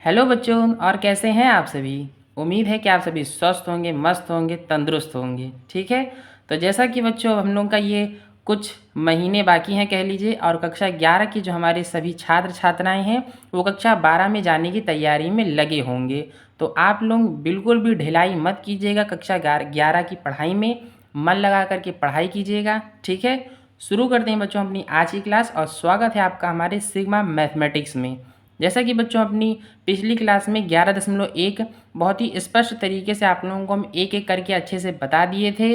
Hello बच्चों, और कैसे हैं आप सभी। उम्मीद है कि आप सभी स्वस्थ होंगे, मस्त होंगे, तंदुरुस्त होंगे। ठीक है, तो जैसा कि बच्चों हम लोगों का ये कुछ महीने बाकी हैं कह लीजिए, और कक्षा 11 की जो हमारे सभी छात्र छात्राएं हैं वो कक्षा 12 में जाने की तैयारी में लगे होंगे। तो आप लोग बिल्कुल भी ढिलाई मत कीजिएगा, कक्षा 11 की पढ़ाई में मन लगा करके पढ़ाई कीजिएगा। ठीक है, शुरू करते हैं बच्चों अपनी आज की क्लास, और स्वागत है आपका हमारे सिग्मा मैथमेटिक्स में। जैसा कि बच्चों अपनी पिछली क्लास में 11.1 बहुत ही स्पष्ट तरीके से आप लोगों को हम एक एक करके अच्छे से बता दिए थे।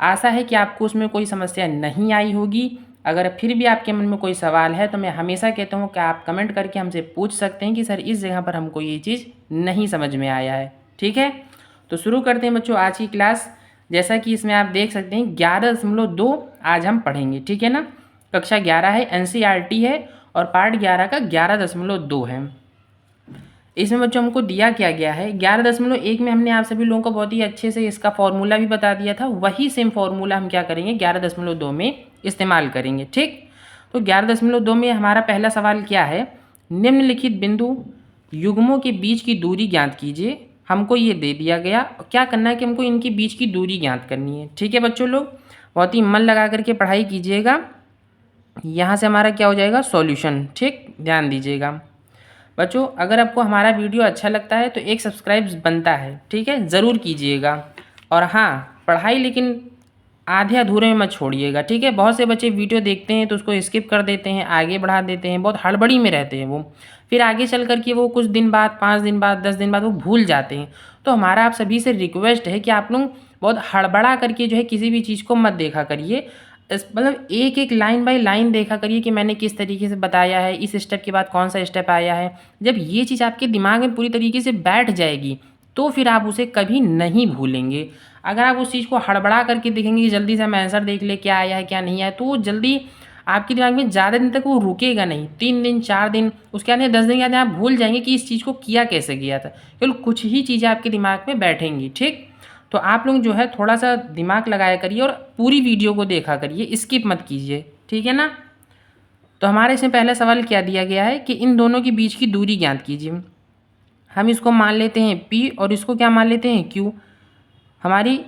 आशा है कि आपको उसमें कोई समस्या नहीं आई होगी। अगर फिर भी आपके मन में कोई सवाल है तो मैं हमेशा कहता हूँ कि आप कमेंट करके हमसे पूछ सकते हैं कि सर इस जगह पर हमको ये चीज़ नहीं समझ में आया है। ठीक है, तो शुरू करते हैं बच्चों आज की क्लास। जैसा कि इसमें आप देख सकते हैं 11.2 आज हम पढ़ेंगे। ठीक है ना, कक्षा 11 है, NCERT है, और पार्ट 11 का 11.2 है। इसमें बच्चों हमको दिया क्या गया है 11.1 में हमने आप सभी लोगों को बहुत ही अच्छे से इसका फॉर्मूला भी बता दिया था। वही सेम फॉर्मूला हम क्या करेंगे 11.2 में इस्तेमाल करेंगे। ठीक, तो 11.2 में हमारा पहला सवाल क्या है, निम्नलिखित बिंदु युग्मों के बीच की दूरी ज्ञात कीजिए। हमको ये दे दिया गया, क्या करना है कि हमको इनके बीच की दूरी ज्ञात करनी है। ठीक है बच्चों, लोग बहुत ही मन लगा करके पढ़ाई कीजिएगा। यहाँ से हमारा क्या हो जाएगा सॉल्यूशन। ठीक, ध्यान दीजिएगा बच्चों। अगर आपको हमारा वीडियो अच्छा लगता है तो एक सब्सक्राइब बनता है, ठीक है, ज़रूर कीजिएगा। और हाँ, पढ़ाई लेकिन आधे अधूरे में मत छोड़िएगा। ठीक है, बहुत से बच्चे वीडियो देखते हैं तो उसको स्किप कर देते हैं, आगे बढ़ा देते हैं, बहुत हड़बड़ी में रहते हैं वो, फिर आगे चल कर के वो कुछ दिन बाद, 5 दिन बाद, 10 दिन बाद वो भूल जाते हैं। तो हमारा आप सभी से रिक्वेस्ट है कि आप लोग बहुत हड़बड़ा करके जो है किसी भी चीज़ को मत देखा करिए। मतलब एक एक लाइन बाय लाइन देखा करिए कि मैंने किस तरीके से बताया है, इस स्टेप के बाद कौन सा स्टेप आया है। जब ये चीज़ आपके दिमाग में पूरी तरीके से बैठ जाएगी तो फिर आप उसे कभी नहीं भूलेंगे। अगर आप उस चीज़ को हड़बड़ा करके देखेंगे कि जल्दी से हम आंसर देख ले क्या आया है क्या नहीं आया, तो वो जल्दी आपके दिमाग में ज़्यादा दिन तक वो रुकेगा नहीं। 3 दिन 4 दिन उसके बाद 10 दिन के बाद आप भूल जाएंगे कि इस चीज़ को किया कैसे गया था। केवल कुछ ही चीज़ें आपके दिमाग में बैठेंगी। ठीक, तो आप लोग जो है थोड़ा सा दिमाग लगाया करिए और पूरी वीडियो को देखा करिए, स्किप मत कीजिए। ठीक है ना, तो हमारे इसमें पहला सवाल क्या दिया गया है कि इन दोनों के बीच की दूरी ज्ञात कीजिए। हम इसको मान लेते हैं P और इसको क्या मान लेते हैं Q। हमारी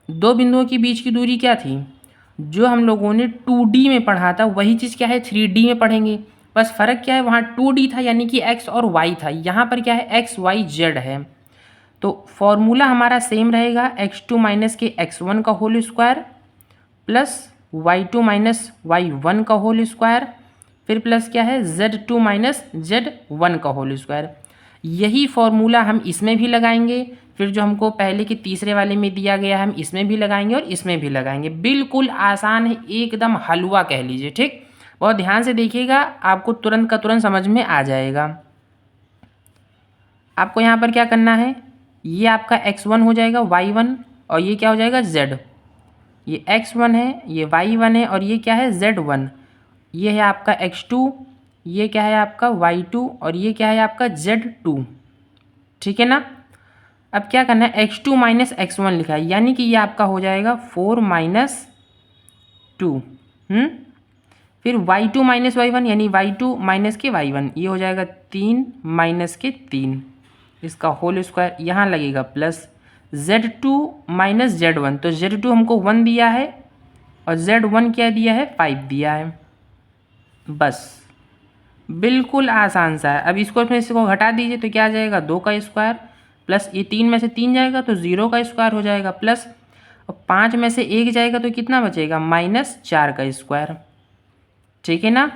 दो बिंदुओं के बीच की दूरी क्या थी, जो हम लोगों ने 2D में पढ़ा था वही चीज़ क्या है 3D में पढ़ेंगे। बस फ़र्क क्या है, वहाँ 2D था यानी कि X और Y था, यहाँ पर क्या है XYZ है। तो फॉर्मूला हमारा सेम रहेगा, x2 माइनस के x1 का whole square plus y2 minus y1 का होल स्क्वायर, फिर प्लस क्या है z2 माइनस z1 का होल स्क्वायर। यही फॉर्मूला हम इसमें भी लगाएंगे, फिर जो हमको पहले के तीसरे वाले में दिया गया है हम इसमें भी लगाएंगे और इसमें भी लगाएंगे। बिल्कुल आसान है, एकदम हलवा कह लीजिए। ठीक, बहुत ध्यान से देखिएगा, आपको तुरंत का तुरंत समझ में आ जाएगा। आपको यहाँ पर क्या करना है, ये आपका x1 हो जाएगा y1, और ये क्या हो जाएगा z। ये x1 है, ये y1 है, और ये क्या है z1। ये है आपका x2, ये क्या है आपका y2, और ये क्या है आपका z2। ठीक है ना, अब क्या करना है x2 माइनस x1 लिखा है, यानी कि ये आपका हो जाएगा 4 माइनस 2। फिर y2 माइनस y1 यानी y2 माइनस के y1, ये हो जाएगा 3 माइनस के 3, इसका होल स्क्वायर, यहाँ लगेगा प्लस z2 माइनस z1। तो z2 हमको 1 दिया है और z1 क्या दिया है 5 दिया है। बस बिल्कुल आसान सा है। अब इसको घटा दीजिए तो क्या आ जाएगा 2 का स्क्वायर, प्लस ये 3 में से 3 जाएगा तो 0 का स्क्वायर हो जाएगा, प्लस 5 में से 1 जाएगा तो कितना बचेगा -4 का स्क्वायर। ठीक है ना,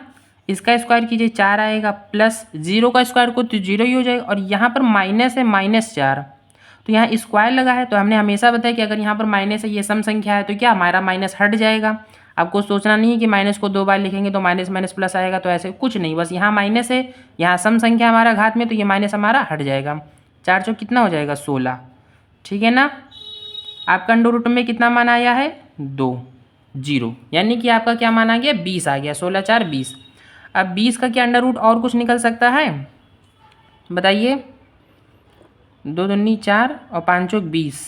इसका स्क्वायर कीजिए 4 आएगा, प्लस 0 का स्क्वायर को तो 0 ही हो जाएगा, और यहाँ पर माइनस है -4, तो यहाँ स्क्वायर लगा है। तो हमने हमेशा बताया कि अगर यहाँ पर माइनस है, ये सम संख्या है, तो क्या हमारा माइनस हट जाएगा। आपको सोचना नहीं है कि माइनस को 2 बार लिखेंगे तो माइनस माइनस प्लस आएगा, तो ऐसे कुछ नहीं, बस यहाँ माइनस है, यहाँ सम संख्या हमारा घात में, तो ये माइनस हमारा हट जाएगा। 4 चौक कितना हो जाएगा 16। ठीक है ना, आपका अंडर रूट में कितना मान आया है 2, 0, यानी कि आपका क्या मान आ गया 20 आ गया, 16 4 20। अब 20 का क्या अंडर रूट और कुछ निकल सकता है बताइए, 2 दूनी 4 और 5 चौक 20,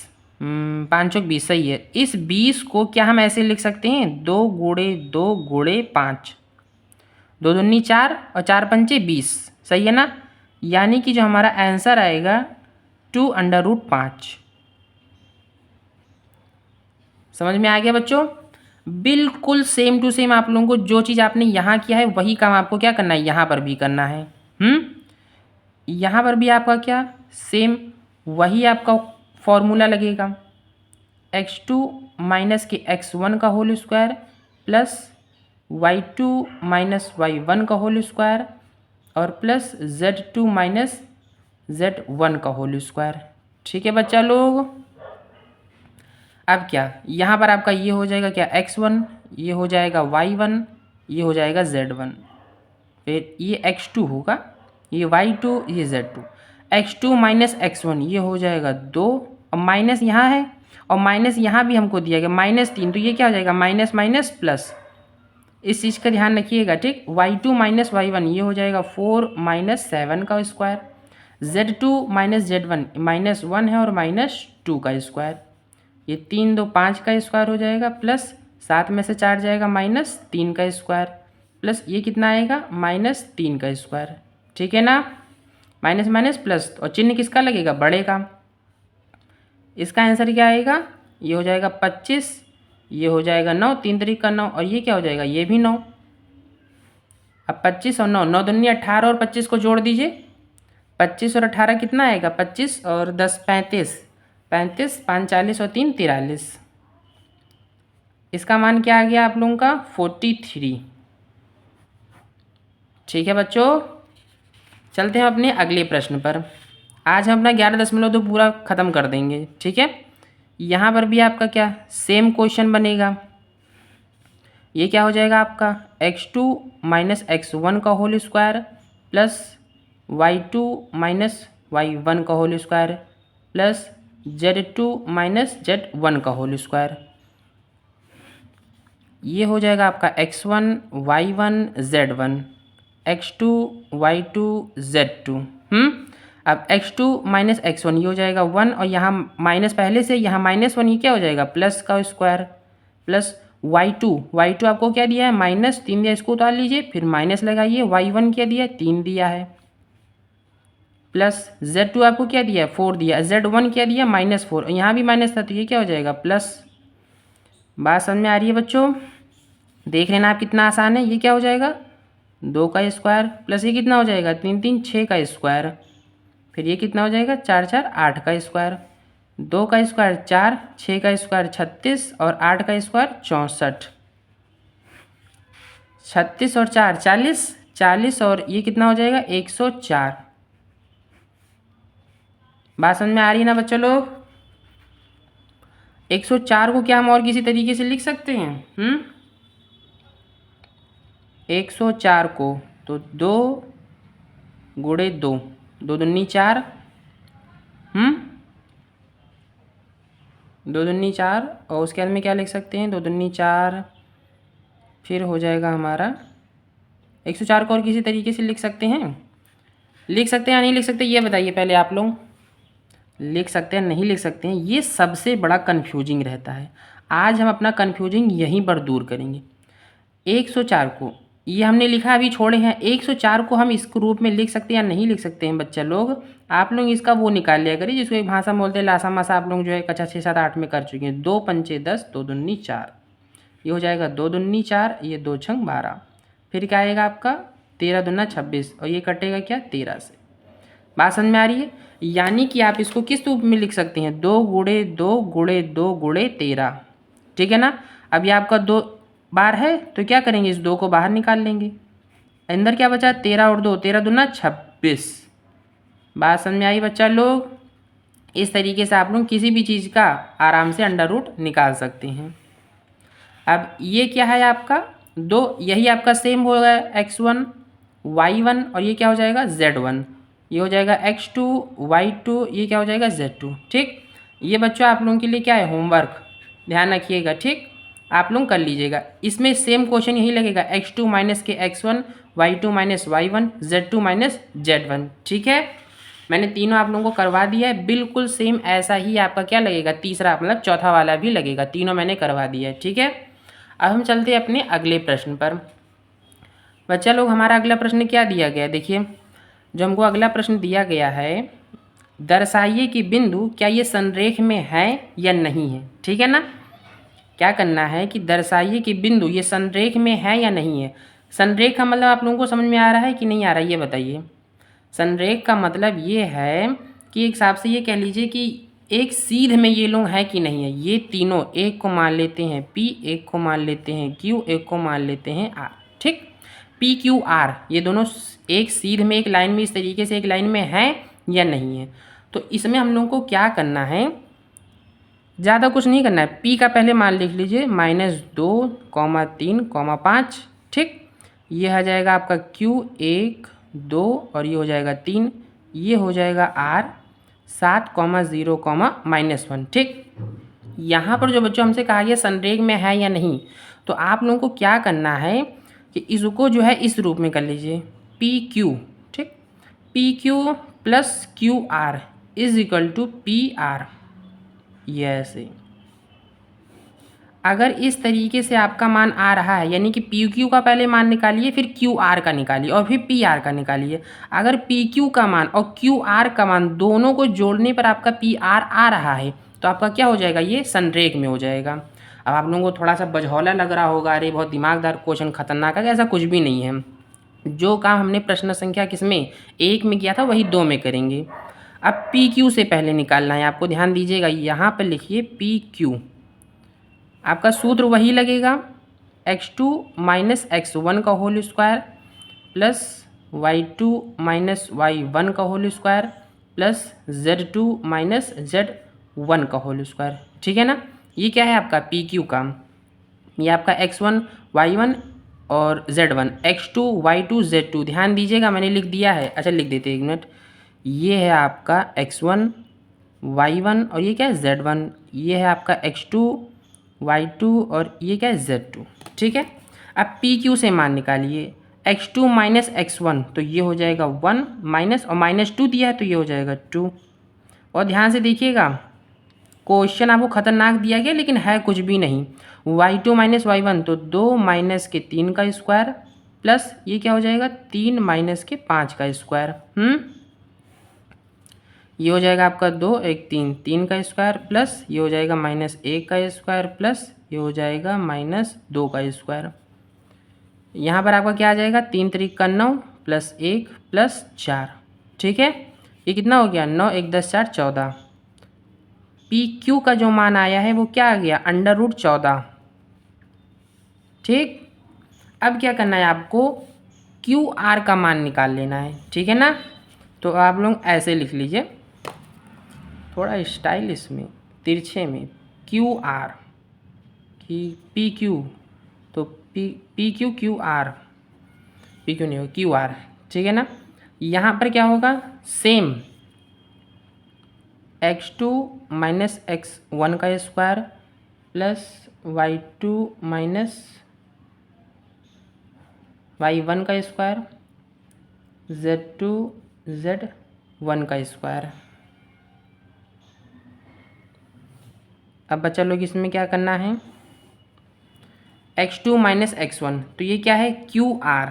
5 चौक 20 सही है। इस 20 को क्या हम ऐसे लिख सकते हैं 2 गुणे 2 गुणे 5, 2 दूनी 4 और 4 पंचे 20, सही है ना। यानी कि जो हमारा आंसर आएगा 2√5। समझ में आ गया बच्चों? बिल्कुल सेम टू सेम आप लोगों को जो चीज़ आपने यहाँ किया है वही काम आपको क्या करना है, यहाँ पर भी करना है। यहाँ पर भी आपका क्या सेम वही आपका फॉर्मूला लगेगा, x2 माइनस के x1 का whole square plus y2 minus y1 का होल स्क्वायर और प्लस z2 माइनस z1 का होल स्क्वायर। ठीक है बच्चा लोग? अब क्या यहाँ पर आपका ये हो जाएगा क्या x1, ये हो जाएगा y1, ये हो जाएगा z1, फिर ये x2 होगा, ये y2, ये z2। x2 माइनस x1 ये हो जाएगा 2, और माइनस यहाँ है और माइनस यहाँ भी हमको दिया गया -3, तो ये क्या हो जाएगा माइनस माइनस प्लस। इस चीज़ का ध्यान रखिएगा, ठीक। y2 माइनस y1 ये हो जाएगा 4 माइनस 7 का स्क्वायर, z2 माइनस z1 -1 है और -2 का स्क्वायर, ये 3 2 5 का स्क्वायर हो जाएगा, प्लस 7 में से 4 जाएगा -3 का स्क्वायर, प्लस ये कितना आएगा -3 का स्क्वायर। ठीक है ना, माइनस माइनस प्लस, और चिन्ह किसका लगेगा, बड़े का। इसका आंसर क्या आएगा, ये हो जाएगा 25, ये हो जाएगा 9, 3 3 का 9, और ये क्या हो जाएगा, ये भी 9। अब 25 और 9, 9 दूनी 18 और 25 को जोड़ दीजिए, 25 और 18 कितना आएगा, 25 और 10 35, 35 5 40 और 3 43। इसका मान क्या आ गया आप लोगों का 43। ठीक है बच्चों, चलते हैं अपने अगले प्रश्न पर। आज हम अपना 11.2 पूरा ख़त्म कर देंगे। ठीक है, यहाँ पर भी आपका क्या सेम क्वेश्चन बनेगा। ये क्या हो जाएगा आपका x2 माइनस x1 का whole square plus y2 minus y1 का whole square plus z2 minus z1 का होल स्क्वायर। ये हो जाएगा आपका x1 y1 z1 x2 y2 z2। अब x2 माइनस x1 ये हो जाएगा 1, और यहाँ माइनस पहले से, यहाँ -1, ये क्या हो जाएगा प्लस का स्क्वायर, प्लस y2 आपको क्या दिया है -3 दिया, इसको उतार लीजिए, फिर माइनस लगाइए, y1 क्या दिया है 3 दिया है, प्लस z2 आपको क्या दिया है 4 दिया, z1 क्या दिया -4, और यहाँ भी माइनस था तो ये क्या हो जाएगा प्लस। बात समझ में आ रही है बच्चों? देख लेना आप कितना आसान है। ये क्या हो जाएगा 2 का स्क्वायर प्लस ये कितना हो जाएगा 3 3 6 का स्क्वायर, फिर ये कितना हो जाएगा 4 4 8 का स्क्वायर, 2 का स्क्वायर 4, 6 का स्क्वायर 36 और 8 का स्क्वायर 64। 36 और 4 40, 40 और ये कितना हो जाएगा 104। बात समझ में आ रही है ना बच्चों लोग? 104 को क्या हम और किसी तरीके से लिख सकते हैं? 104 को तो 2 गुणे 2, 2 दूनी 4, 2 दूनी 4, और उसके बाद में क्या लिख सकते हैं 2 दूनी 4, फिर हो जाएगा हमारा 104 को और किसी तरीके से लिख सकते हैं? लिख सकते हैं या नहीं लिख सकते, ये बताइए पहले आप लोग। लिख सकते हैं नहीं लिख सकते हैं, ये सबसे बड़ा कन्फ्यूजिंग रहता है। आज हम अपना कन्फ्यूजिंग यहीं पर दूर करेंगे। 104 को ये हमने लिखा अभी छोड़े हैं, 104 को हम इस रूप में लिख सकते हैं या नहीं लिख सकते हैं बच्चा लोग? आप लोग इसका वो निकाल लिया करिए जिसको एक भाषा में बोलते हैं लासा मासा, आप लोग जो है कक्षा 6 7 8 में कर चुके हैं। 2 पंचे 10, 2 दूनी 4, ये हो जाएगा 2 दूनी 4, ये 2 छंग 12, फिर क्या आएगा आपका 13 दूना 26, और ये कटेगा क्या 13 से। बात समझ में आ रही है? यानी कि आप इसको किस रूप में लिख सकते हैं 2 गुणे 2 गुणे 2 गुणे 13। ठीक है ना। अब ये आपका 2 बार है तो क्या करेंगे, इस 2 को बाहर निकाल लेंगे, अंदर क्या बचा 13 और 2, 13 दूना 26। बात समझ में आई बच्चा लोग? इस तरीके से आप लोग किसी भी चीज़ का आराम से अंडर रूट निकाल सकते हैं। अब ये क्या है आपका 2, यही आपका सेम हो गया x1 y1, और ये क्या हो जाएगा z1, ये हो जाएगा x2 y2, ये क्या हो जाएगा z2। ठीक, ये बच्चों आप लोगों के लिए क्या है होमवर्क, ध्यान रखिएगा। ठीक, आप लोग कर लीजिएगा। इसमें सेम क्वेश्चन यही लगेगा x2 माइनस के x1, y2 minus y1, z2 minus z1। ठीक है, मैंने तीनों आप लोगों को करवा दिया है, बिल्कुल सेम ऐसा ही आपका क्या लगेगा, तीसरा मतलब चौथा वाला भी लगेगा, तीनों मैंने करवा दिया है। ठीक है, अब हम चलते हैं अपने अगले प्रश्न पर। बच्चा लोग हमारा अगला प्रश्न क्या दिया गया है देखिए, जो हमको अगला प्रश्न दिया गया है, दर्शाइए कि बिंदु क्या ये संरेख में है या नहीं है। ठीक है ना, क्या करना है कि दर्शाइए कि बिंदु ये संरेख में है या नहीं है। संरेख का मतलब आप लोगों को समझ में आ रहा है कि नहीं आ रहा है, ये बताइए। संरेख का मतलब ये है कि एक हिसाब से ये कह लीजिए कि एक सीध में ये लोग हैं कि नहीं है। ये तीनों, एक को मान लेते हैं P, एक को मान लेते हैं Q, एक को मान लेते हैं R। ठीक, P Q R ये दोनों एक सीध में, एक लाइन में, इस तरीके से एक लाइन में हैं या नहीं है। तो इसमें हम लोगों को क्या करना है, ज़्यादा कुछ नहीं करना है। P का पहले मान लिख लीजिए -2, 3, 5। ठीक, ये आ जाएगा आपका Q 1, 2 और ये हो जाएगा 3। ये हो जाएगा R 7, 0, -1। ठीक, यहाँ पर जो बच्चों हमसे कहा गया संरेख में है या नहीं, तो आप लोगों को क्या करना है कि इसको जो है इस रूप में कर लीजिए PQ। ठीक, PQ plus QR is equal to PR। ये ऐसे अगर इस तरीके से आपका मान आ रहा है, यानी कि PQ का पहले मान निकालिए, फिर QR का निकालिए और फिर PR का निकालिए। अगर PQ का मान और QR का मान दोनों को जोड़ने पर आपका PR आ रहा है, तो आपका क्या हो जाएगा, ये संरेख में हो जाएगा। अब आप लोगों को थोड़ा सा बझौला लग रहा होगा, अरे बहुत दिमागदार क्वेश्चन, खतरनाक है। ऐसा कुछ भी नहीं है। जो काम हमने प्रश्न संख्या किसमें 1 में किया था, वही 2 में करेंगे। अब PQ से पहले निकालना है आपको, ध्यान दीजिएगा। यहाँ पर लिखिए PQ, आपका सूत्र वही लगेगा x2 - x1 का whole square plus y2 - y1 का whole square plus z2 - z1 का होल स्क्वायर। ठीक है ना, ये क्या है आपका PQ का। ये आपका x1 y1 और z1, x2 y2 z2। ध्यान दीजिएगा, मैंने लिख दिया है। अच्छा, लिख देते 1 मिनट। ये है आपका x1 y1 और ये क्या है z1। ये है आपका x2 y2 और ये क्या है z2। ठीक है, अब PQ से मान निकालिए। x2 - x1 तो ये हो जाएगा 1 माइनस, और -2 दिया है तो ये हो जाएगा 2। और ध्यान से देखिएगा, क्वेश्चन आपको खतरनाक दिया गया लेकिन है कुछ भी नहीं। y2 - y1 तो 2 माइनस के 3 का स्क्वायर प्लस ये क्या हो जाएगा 3 माइनस के 5 का स्क्वायर। ये हो जाएगा आपका 2, 1, 3, 3 का स्क्वायर प्लस ये हो जाएगा -1 का स्क्वायर प्लस ये हो जाएगा -2 का स्क्वायर। यहाँ पर आपका क्या आ जाएगा 3 3 का 9 प्लस 1 प्लस 4। ठीक है, ये कितना हो गया 9, 1, 10, 4, 14। PQ का जो मान आया है वो क्या आ गया √14। ठीक, अब क्या करना है आपको, QR का मान निकाल लेना है। ठीक है ना, तो आप लोग ऐसे लिख लीजिए, थोड़ा स्टाइलिश में, तिरछे में, QR कि PQ, तो PQ QR, PQ नहीं होगा QR। ठीक है ना, यहाँ पर क्या होगा सेम x2 - x1 का स्क्वायर प्लस y2 - y1 का स्क्वायर z2 z1 का स्क्वायर। अब बच्चा लोग इसमें क्या करना है, x2 - x1 तो ये क्या है QR।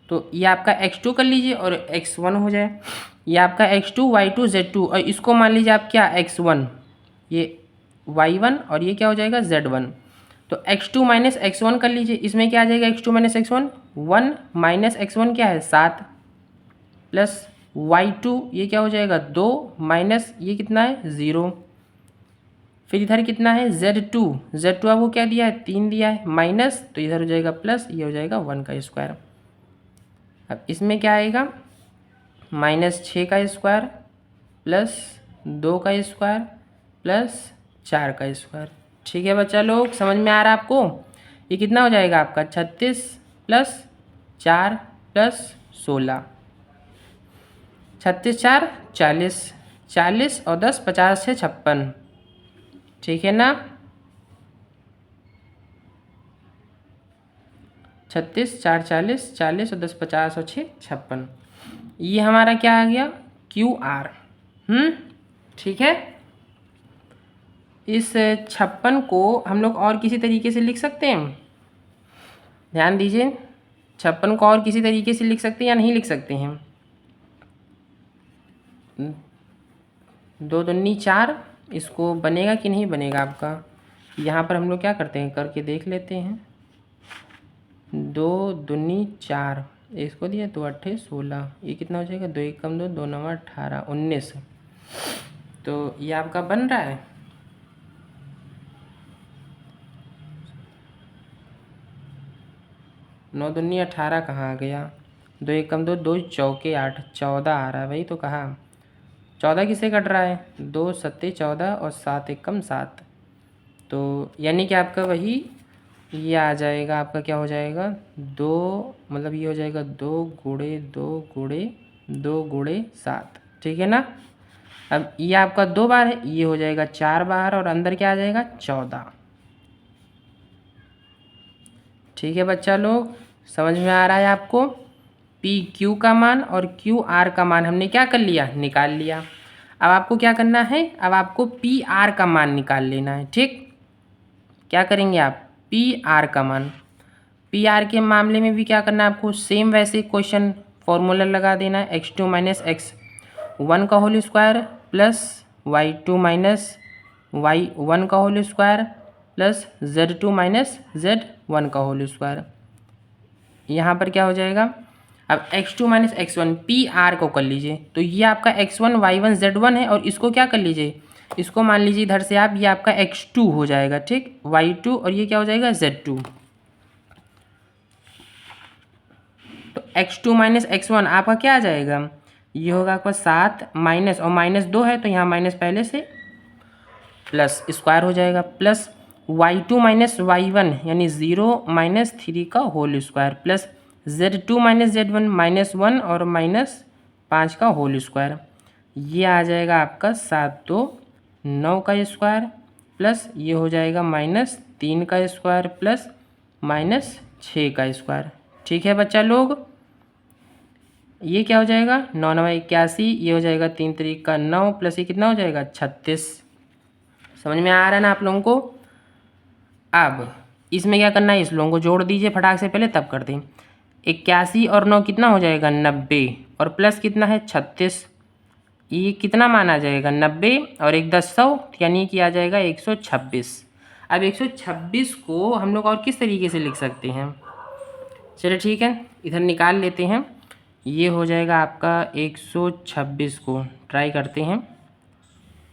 तो ये आपका x2 कर लीजिए और x1 हो जाए। ये आपका x2 y2 z2 और इसको मान लीजिए आप क्या x1, ये y1 और ये क्या हो जाएगा z1। तो x2 - x1 कर लीजिए। इसमें क्या आ जाएगा x2 - x1, 1 माइनस x1 क्या है 7 प्लस y2 ये क्या हो जाएगा 2 माइनस ये कितना है 0। फिर इधर कितना है z2, आपको क्या दिया है 3 दिया है, माइनस तो इधर हो जाएगा प्लस, ये हो जाएगा 1 का स्क्वायर। अब इसमें क्या आएगा -6 का स्क्वायर प्लस 2 का स्क्वायर प्लस 4 का स्क्वायर। ठीक है बच्चा लोग, समझ में आ रहा है आपको। ये कितना हो जाएगा आपका 36 प्लस 4 प्लस 16, 36 4 40, 40 और 10 50 है 56। ठीक है ना, 36 4 40, 40 और 10 50 और 6 56। ये हमारा क्या आ गया QR। ठीक है, इस 56 को हम लोग और किसी तरीके से लिख सकते हैं, ध्यान दीजिए। 56 को और किसी तरीके से लिख सकते हैं या नहीं लिख सकते हैं। दो दूनी 4, इसको बनेगा कि नहीं बनेगा आपका। यहाँ पर हम लोग क्या करते हैं, करके देख लेते हैं। 2 दूनी 4, इसको दिया 2 8 16, ये कितना हो जाएगा, 2 1 कम 2, 2 9 18 19। तो ये आपका बन रहा है। नौ दूनी 18 कहाँ आ गया, 2 1 कम 2, 2 चौके 8, 14 आ रहा है भाई। तो कहाँ 14 किसे कट रहा है, 2 सत्ते 14 और 7 1 कम 7। तो यानी कि आपका वही ये आ जाएगा, आपका क्या हो जाएगा, 2 मतलब ये हो जाएगा 2 गुणे 2 गुणे 2 गुणे 7, ठीक है ना। अब ये आपका 2 बार है, ये हो जाएगा 4 बार और अंदर क्या आ जाएगा 14। ठीक है बच्चा लोग, समझ में आ रहा है आपको। पी क्यू का मान और क्यू आर का मान हमने क्या कर लिया, निकाल लिया। अब आपको क्या करना है, अब आपको पी आर का मान निकाल लेना है। ठीक, क्या करेंगे आप, पी आर का मान। पी आर के मामले में भी क्या करना है आपको, सेम वैसे क्वेश्चन फॉर्मूला लगा देना है। x2 माइनस एक्स 1 का whole square plus y2 minus y1 का whole square plus z2 minus z1 का होल स्क्वायर। यहाँ पर क्या हो जाएगा, अब x2 minus x1 P R को कर लीजिए। तो ये आपका x1 y1 z1 है और इसको क्या कर लीजिए, इसको मान लीजिए इधर से आप, ये आपका x2 हो जाएगा। ठीक, y2 और ये क्या हो जाएगा z2। तो x2 माइनस x1 आपका क्या आ जाएगा, ये होगा आपका 7 माइनस, और -2 है तो यहाँ माइनस पहले से, प्लस स्क्वायर हो जाएगा, प्लस y2 माइनस y1 यानी 0 माइनस 3 का whole square, plus z2 minus z1 -1 और -5 का होल स्क्वायर। ये आ जाएगा आपका 7 2 9 का स्क्वायर, प्लस ये हो जाएगा -3 का स्क्वायर प्लस -6 का स्क्वायर। ठीक है बच्चा लोग, ये क्या हो जाएगा 9 9 81, ये हो जाएगा 3 3 का 9 प्लस ये कितना हो जाएगा 36। समझ में आ रहा है ना आप लोगों को। अब इसमें क्या करना है, इस लोगों को जोड़ दीजिए फटाक से, पहले तब कर दें। 81 और 9 कितना हो जाएगा 90 और प्लस कितना है 36, ये कितना माना जाएगा 90 और 1 10 100 यानी कि आ जाएगा 126। अब 126 को हम लोग और किस तरीके से लिख सकते हैं, चलिए ठीक है इधर निकाल लेते हैं। ये हो जाएगा आपका 126 को ट्राई करते हैं।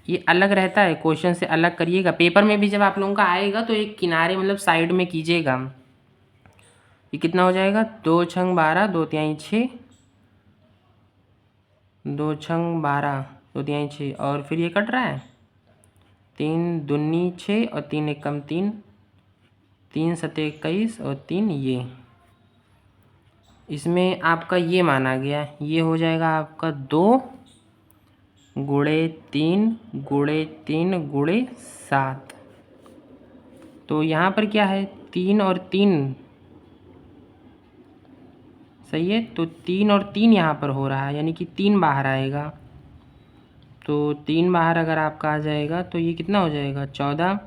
ये अलग रहता है, क्वेश्चन से अलग करिएगा, पेपर में भी जब आप लोगों का आएगा तो एक किनारे मतलब साइड में कीजिएगा। ये कितना हो जाएगा, 2 छंग 12 2 तिहाई 6, 2 छंग 12 2 तिहाई 6 और फिर ये कट रहा है 3 दूनी 6 और 3 एक कम 3, 3 सते 21 और 3 ये, इसमें आपका ये माना गया, ये हो जाएगा आपका 2 गुणे 3 गुणे 3 गुणे 7। तो यहाँ पर क्या है 3 और 3 सही है, तो 3 और 3 यहाँ पर हो रहा है यानी कि 3 बाहर आएगा। तो 3 बाहर अगर आपका आ जाएगा तो ये कितना हो जाएगा 14,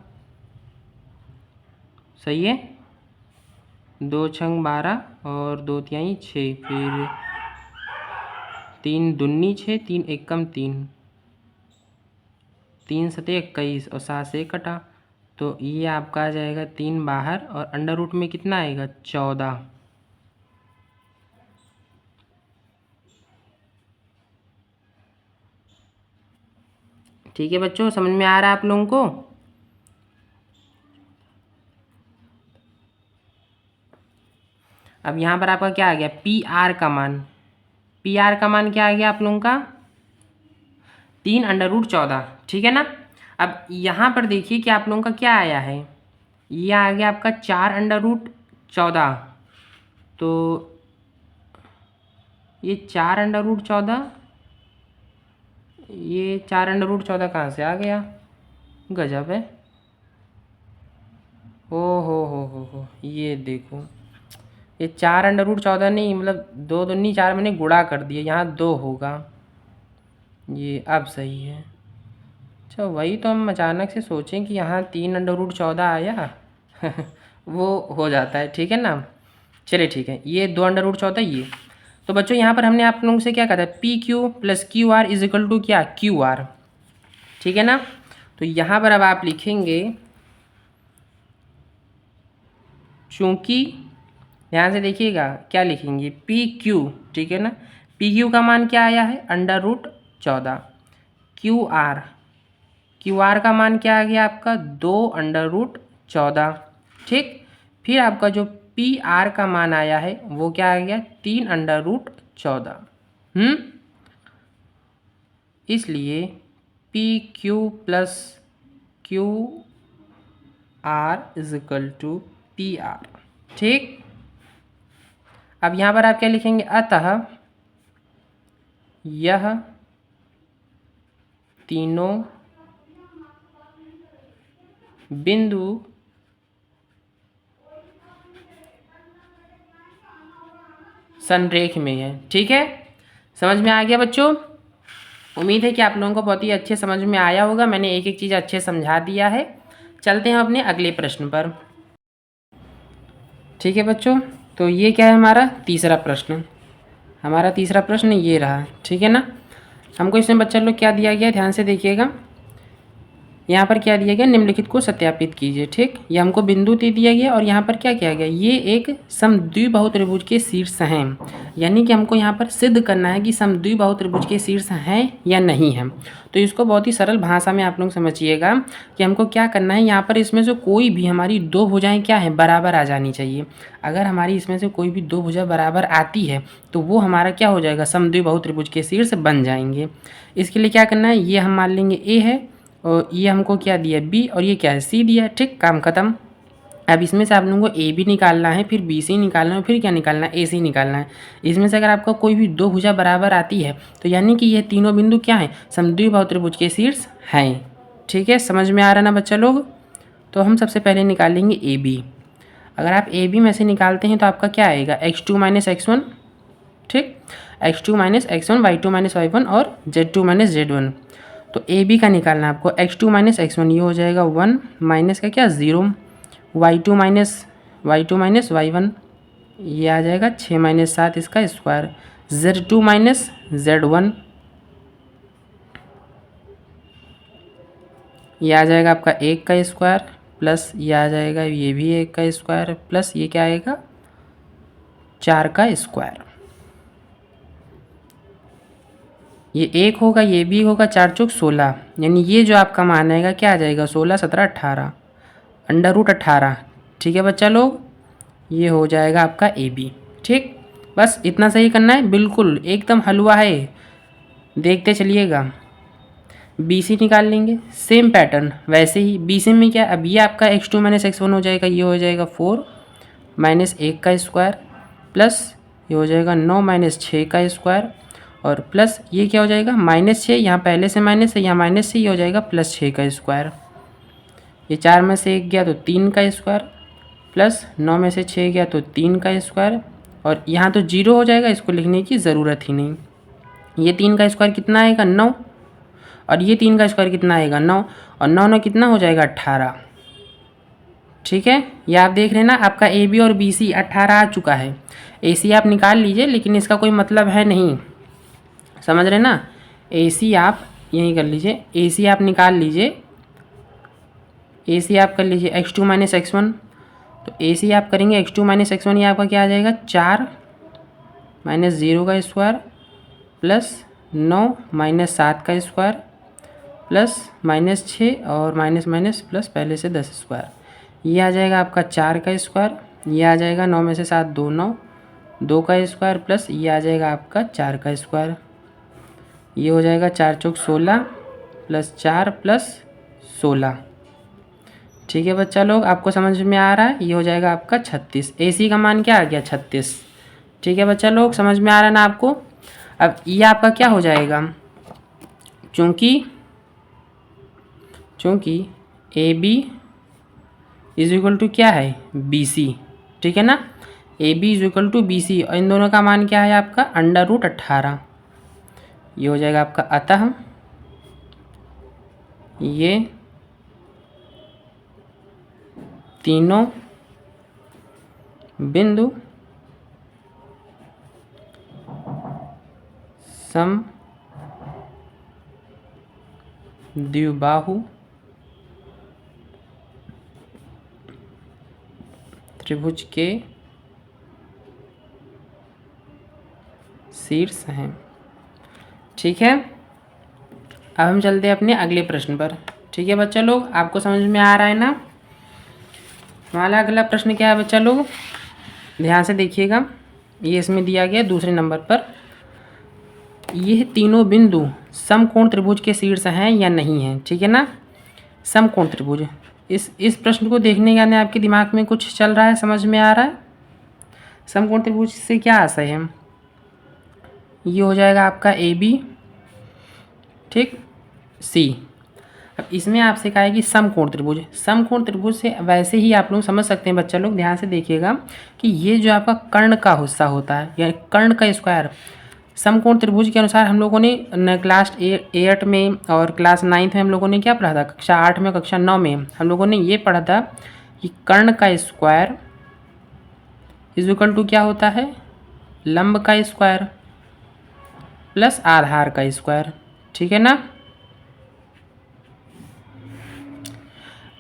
सही है, 2 छंग 12 और 2 तिहाई 6, फिर 3 दूनी 6 3 एक कम 3, 3 सते 21 और 7 से कटा, तो ये आपका आ जाएगा 3 बाहर और अंडर रूट में कितना आएगा 14। ठीक है बच्चों, समझ में आ रहा है आप लोगों को। अब यहाँ पर आपका क्या आ गया पी आर का मान, पी आर का मान क्या आ गया आप लोगों का 3 अंडर रूट 14, ठीक है ना। अब यहाँ पर देखिए कि आप लोगों का क्या आया है, ये आ गया आपका 4 अंडर रूट 14। तो ये 4 अंडर रूट 14, ये 4 अंडर रूट 14 कहाँ से आ गया, गजब है। ओ हो, ये देखो ये 4 अंडर रूट 14 नहीं, मतलब 2 दूनी 4 मैंने गुणा कर दिया, यहाँ 2 होगा, ये अब सही है। अच्छा वही तो हम अचानक से सोचें कि यहाँ 3 अंडर रूट 14 आया वो हो जाता है, ठीक है ना। चलिए ठीक है, ये 2 अंडर रूट 14 ये, तो बच्चों यहाँ पर हमने आप लोगों से क्या कहा था, P Q plus Q R is equal to क्या, क्यू आर, ठीक है ना। तो यहाँ पर अब आप लिखेंगे, चूँकि ध्यान से देखिएगा क्या लिखेंगे, पी क्यू, ठीक है ना। पी क्यू का मान क्या आया है, √14। क्यू आर का मान क्या आ गया आपका, 2√14, ठीक। फिर आपका जो पी आर का मान आया है वो क्या आ गया, 3√14। इसलिए P Q plus Q R is equal to P R, ठीक। अब यहाँ पर आप क्या लिखेंगे, अतः यह तीनों बिंदु संरेख में है, ठीक है। समझ में आ गया बच्चों। उम्मीद है कि आप लोगों को बहुत ही अच्छे समझ में आया होगा, मैंने एक एक चीज़ अच्छे समझा दिया है। चलते हैं अपने अगले प्रश्न पर, ठीक है बच्चों। तो ये क्या है, हमारा तीसरा प्रश्न, हमारा तीसरा प्रश्न ये रहा, ठीक है ना। हमको इसमें बच्चा लोग क्या दिया गया, ध्यान से देखिएगा। यहाँ पर क्या दिया गया, निम्नलिखित को सत्यापित कीजिए, ठीक। ये हमको बिंदु दे दिया गया और यहाँ पर क्या किया गया, ये एक समद्विबाहु त्रिभुज के शीर्ष हैं, यानी कि हमको यहाँ पर सिद्ध करना है कि समद्विबाहु त्रिभुज के शीर्ष हैं या नहीं है। तो इसको बहुत ही सरल भाषा में आप लोग समझिएगा कि हमको क्या करना है, यहाँ पर इसमें से कोई भी हमारी दो भुजाएँ क्या है, बराबर आ जानी चाहिए। अगर हमारी इसमें से कोई भी दो भुजा बराबर आती है तो वो हमारा क्या हो जाएगा, समद्विबाहु त्रिभुज के शीर्ष बन जाएंगे। इसके लिए क्या करना है, ये हम मान लेंगे ए है और ये हमको क्या दिया, बी, और ये क्या है, सी दिया, ठीक। काम खत्म। अब इसमें से आप लोगों को ए बी निकालना है, फिर बी सी निकालना है, फिर क्या निकालना है, ए सी निकालना है। इसमें से अगर आपका कोई भी दो भुजा बराबर आती है तो यानी कि ये तीनों बिंदु क्या हैं, समद्विबाहु त्रिभुज के शीर्ष हैं, ठीक है। समझ में आ रहा ना बच्चा लोग। तो हम सबसे पहले निकालेंगे ए बी। अगर आप ए बी में से निकालते हैं तो आपका क्या आएगा, x2 - x1, ठीक। x2 - x1, y2 - y1 और z2 - z1। तो ए बी का निकालना है आपको, x2 - x1 ये हो जाएगा 1 माइनस का क्या, 0, y2 - y1 ये आ जाएगा 6 - 7 इसका स्क्वायर, z2 - z1 ये आ जाएगा आपका 1 का स्क्वायर, प्लस ये आ जाएगा ये भी 1 का स्क्वायर, प्लस ये क्या आएगा, 4 का स्क्वायर। ये 1 होगा, ये भी होगा, 4 चौक 16, यानी ये जो आपका मान आएगा क्या आ जाएगा, 16 17 18, √18, ठीक है बच्चा लोग। ये हो जाएगा आपका ए बी, ठीक। बस इतना सही करना है, बिल्कुल एकदम हलवा है, देखते चलिएगा। बी सी निकाल लेंगे, सेम पैटर्न वैसे ही। बी सी में क्या, अब ये आपका x2 - x1 हो जाएगा, ये हो जाएगा 4 माइनस 1 का स्क्वायर, प्लस ये हो जाएगा 9 - 6 का स्क्वायर, और प्लस ये क्या हो जाएगा, -6, यहाँ पहले से माइनस है, यहाँ माइनस से ये हो जाएगा +6 का स्क्वायर। ये 4 में से 1 गया तो 3 का स्क्वायर, प्लस 9 में से 6 गया तो 3 का स्क्वायर, और यहाँ तो 0 हो जाएगा, इसको लिखने की ज़रूरत ही नहीं। ये 3 का स्क्वायर कितना आएगा, 9, और ये 3 का स्क्वायर कितना आएगा, 9, और 9 9 कितना हो जाएगा, 18, ठीक है। ये आप देख रहे हैं ना, आपका ए बी और बी सी 18 आ चुका है। ए सी आप निकाल लीजिए, लेकिन इसका कोई मतलब है नहीं, समझ रहे ना। ए सी आप यहीं कर लीजिए, ए सी आप निकाल लीजिए, ए सी आप कर लीजिए x2 - x1। तो ए सी आप करेंगे x2 - x1, ये आपका क्या आ जाएगा, 4 - 0 का स्क्वायर, प्लस 9 - 7 का स्क्वायर, प्लस -6 और माइनस माइनस प्लस पहले से 10 स्क्वायर, ये आ जाएगा आपका 4 का स्क्वायर, ये आ जाएगा 9 में से 7 2 9, 2 का स्क्वायर, प्लस ये आ जाएगा आपका 4 का स्क्वायर, ये हो जाएगा 4 चौक 16, प्लस 4 प्लस 16, ठीक है बच्चा लोग। आपको समझ में आ रहा है, ये हो जाएगा आपका 36। ए सी का मान क्या आ गया, 36, ठीक है बच्चा लोग, समझ में आ रहा है ना आपको। अब ये आपका क्या हो जाएगा, चूँकि A B is equal to क्या है, बी सी, ठीक है ना। A B is equal to B C, और इन दोनों का मान क्या है आपका, √18, ये हो जाएगा आपका। अतः ये तीनों बिंदु सम द्विबाहु त्रिभुज के शीर्ष हैं। ठीक है, अब हम चलते हैं अपने अगले प्रश्न पर। ठीक है बच्चा लोग, आपको समझ में आ रहा है ना। हमारा अगला प्रश्न क्या है बच्चा लोग, ध्यान से देखिएगा। ये इसमें दिया गया दूसरे नंबर पर, ये तीनों बिंदु समकोण त्रिभुज के शीर्ष हैं या नहीं हैं। ठीक है ना, समकोण त्रिभुज। इस प्रश्न को देखने के बाद आपके दिमाग में कुछ चल रहा है, समझ में आ रहा है। समकोण त्रिभुज से क्या आशय है, ये हो जाएगा आपका ए बी, ठीक, सी। अब इसमें आपसे कहा है कि समकोण त्रिभुज। समकोण त्रिभुज से वैसे ही आप लोग समझ सकते हैं बच्चा लोग, ध्यान से देखिएगा कि ये जो आपका कर्ण का हिस्सा होता है या कर्ण का स्क्वायर, समकोण त्रिभुज के अनुसार हम लोगों ने क्लास 8 में और क्लास 9 में हम लोगों ने क्या पढ़ा था, कक्षा 8 में कक्षा 9 में हम लोगों ने ये पढ़ा था कि कर्ण का स्क्वायर इज इक्वल टू क्या होता है, लंब का स्क्वायर प्लस आधार का स्क्वायर। ठीक है ना।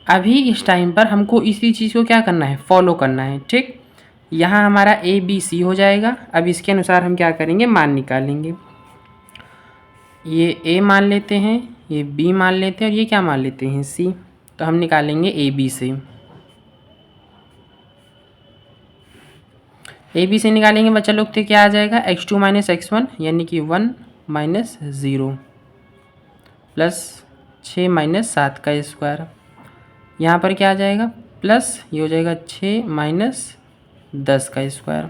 अभी इस टाइम पर हमको इसी चीज़ को क्या करना है, फॉलो करना है। ठीक, यहाँ हमारा ए बी सी हो जाएगा। अब इसके अनुसार हम क्या करेंगे, मान निकालेंगे। ये ए मान लेते हैं, ये बी मान लेते हैं और ये क्या मान लेते हैं, सी। तो हम निकालेंगे ए बी से। ए बी से निकालेंगे बच्चा लोग तो क्या आ जाएगा, x2 माइनस x1 यानी कि 1 माइनस 0 प्लस 6 माइनस 7 का स्क्वायर। यहाँ पर क्या आ जाएगा, प्लस ये हो जाएगा 6 माइनस 10 का स्क्वायर।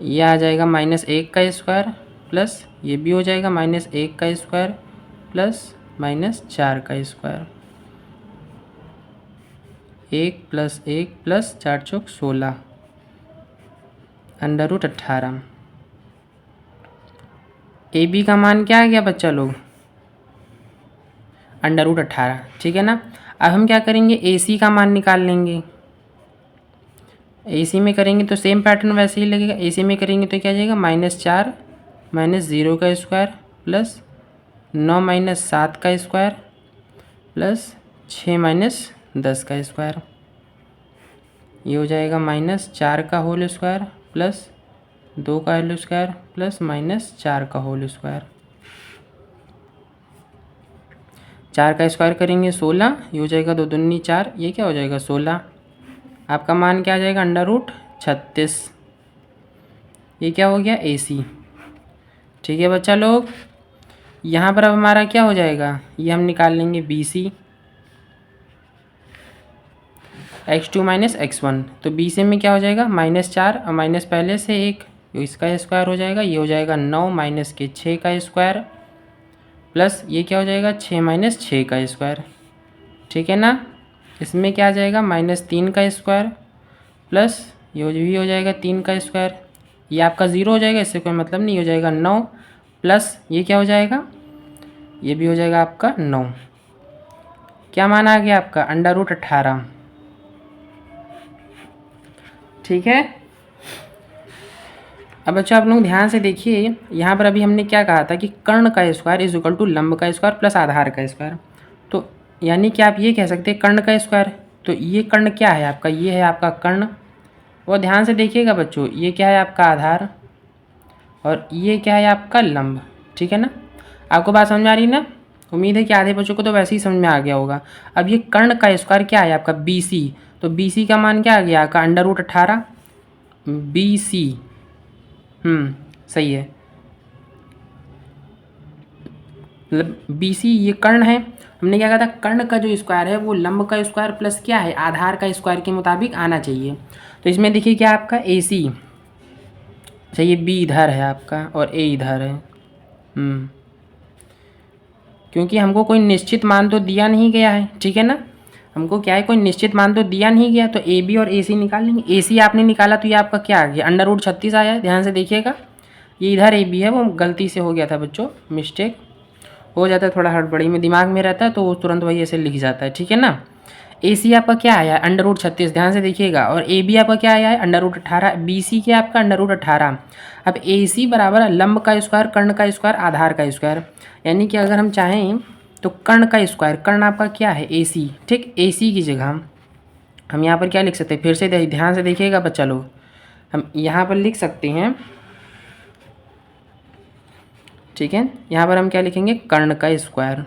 ये आ जाएगा माइनस 1 का स्क्वायर प्लस ये भी हो जाएगा माइनस 1 का स्क्वायर प्लस माइनस 4 का स्क्वायर। 1 प्लस 1 प्लस 4 चौक 16 अंडर रूट 18। ए बी का मान क्या आ गया बच्चा लोग, अंडर रूट 18। ठीक है ना। अब हम क्या करेंगे, ए सी का मान निकाल लेंगे। ए सी में करेंगे तो सेम पैटर्न वैसे ही लगेगा। ए सी में करेंगे तो क्या जाएगा, -4 माइनस 0 का स्क्वायर प्लस 9 माइनस 7 का स्क्वायर प्लस 6 माइनस 10 का स्क्वायर। ये हो जाएगा -4 का होल स्क्वायर प्लस 2 का होल स्क्वायर प्लस -4 का होल स्क्वायर। 4 का स्क्वायर करेंगे 16, ये हो जाएगा 2 दूनी 4, ये क्या हो जाएगा 16। आपका मान क्या आ जाएगा, अंडर रूट 36। ये क्या हो गया, ए सी। ठीक है बच्चा लोग, यहाँ पर अब हमारा क्या हो जाएगा, ये हम निकाल लेंगे B C, x2 minus x1। तो बी सी में क्या हो जाएगा, -4 और माइनस पहले से 1, इसका स्क्वायर हो जाएगा। ये हो जाएगा 9 माइनस के 6 का स्क्वायर प्लस ये क्या हो जाएगा 6 माइनस 6 का स्क्वायर। ठीक है ना। इसमें क्या आ जाएगा, -3 का स्क्वायर प्लस ये भी हो जाएगा 3 का स्क्वायर। ये आपका 0 हो जाएगा, इससे कोई मतलब नहीं, हो जाएगा 9 प्लस ये क्या हो जाएगा, ये भी हो जाएगा आपका 9। क्या मान आ गया आपका, अंडर रूट 18। ठीक है। अब बच्चों आप लोग ध्यान से देखिए, यहाँ पर अभी हमने क्या कहा था कि कर्ण का स्क्वायर इज इक्वल टू लंब का स्क्वायर प्लस आधार का स्क्वायर। तो यानी कि आप ये कह सकते हैं कर्ण का स्क्वायर। तो ये कर्ण क्या है आपका, ये है आपका कर्ण। और ध्यान से देखिएगा बच्चों, ये क्या है आपका आधार और ये क्या है आपका लंब। ठीक है ना। आपको बात समझ में आ रही है ना। उम्मीद है कि आधे बच्चों को तो वैसे ही समझ में आ गया होगा। अब ये कर्ण का स्क्वायर क्या है आपका, बी सी। तो बी सी का मान क्या आ गया आपका, अंडर रूट 18 बी सी। सही है, मतलब बी सी ये कर्ण है। हमने क्या कहा था, कर्ण का जो स्क्वायर है वो लंब का स्क्वायर प्लस क्या है, आधार का स्क्वायर के मुताबिक आना चाहिए। तो इसमें देखिए क्या आपका ए सी, अच्छा ये बी इधर है आपका और ए इधर है। क्योंकि हमको कोई निश्चित मान तो दिया नहीं गया है। ठीक है ना, हमको क्या है, कोई निश्चित मान तो दिया नहीं गया। तो ए बी और ए सी निकाल लेंगे। ए सी आपने निकाला तो ये आपका क्या आ गया, अंडर रूट 36 आया है। ध्यान से देखिएगा, ये इधर ए बी है, वो गलती से हो गया था बच्चों, मिस्टेक हो जाता है, थोड़ा हड़बड़ी में दिमाग में रहता है तो वो तुरंत वही ऐसे लिख जाता है। ठीक है ना। ए सी आपका क्या आया है √36, ध्यान से देखिएगा, और ए बी आपका क्या आया है √18, बी सी क्या आपका √18। अब ए सी बराबर लंब का स्क्वायर, कर्ण का स्क्वायर, आधार का स्क्वायर, यानी कि अगर हम चाहें तो कर्ण का स्क्वायर, कर्ण आपका क्या है ए सी, ठीक, ए सी की जगह हम यहाँ पर क्या लिख सकते हैं, फिर से ध्यान से देखिएगा बच्चा लोग, हम यहाँ पर लिख सकते हैं, ठीक है, यहाँ पर हम क्या लिखेंगे, कर्ण का स्क्वायर,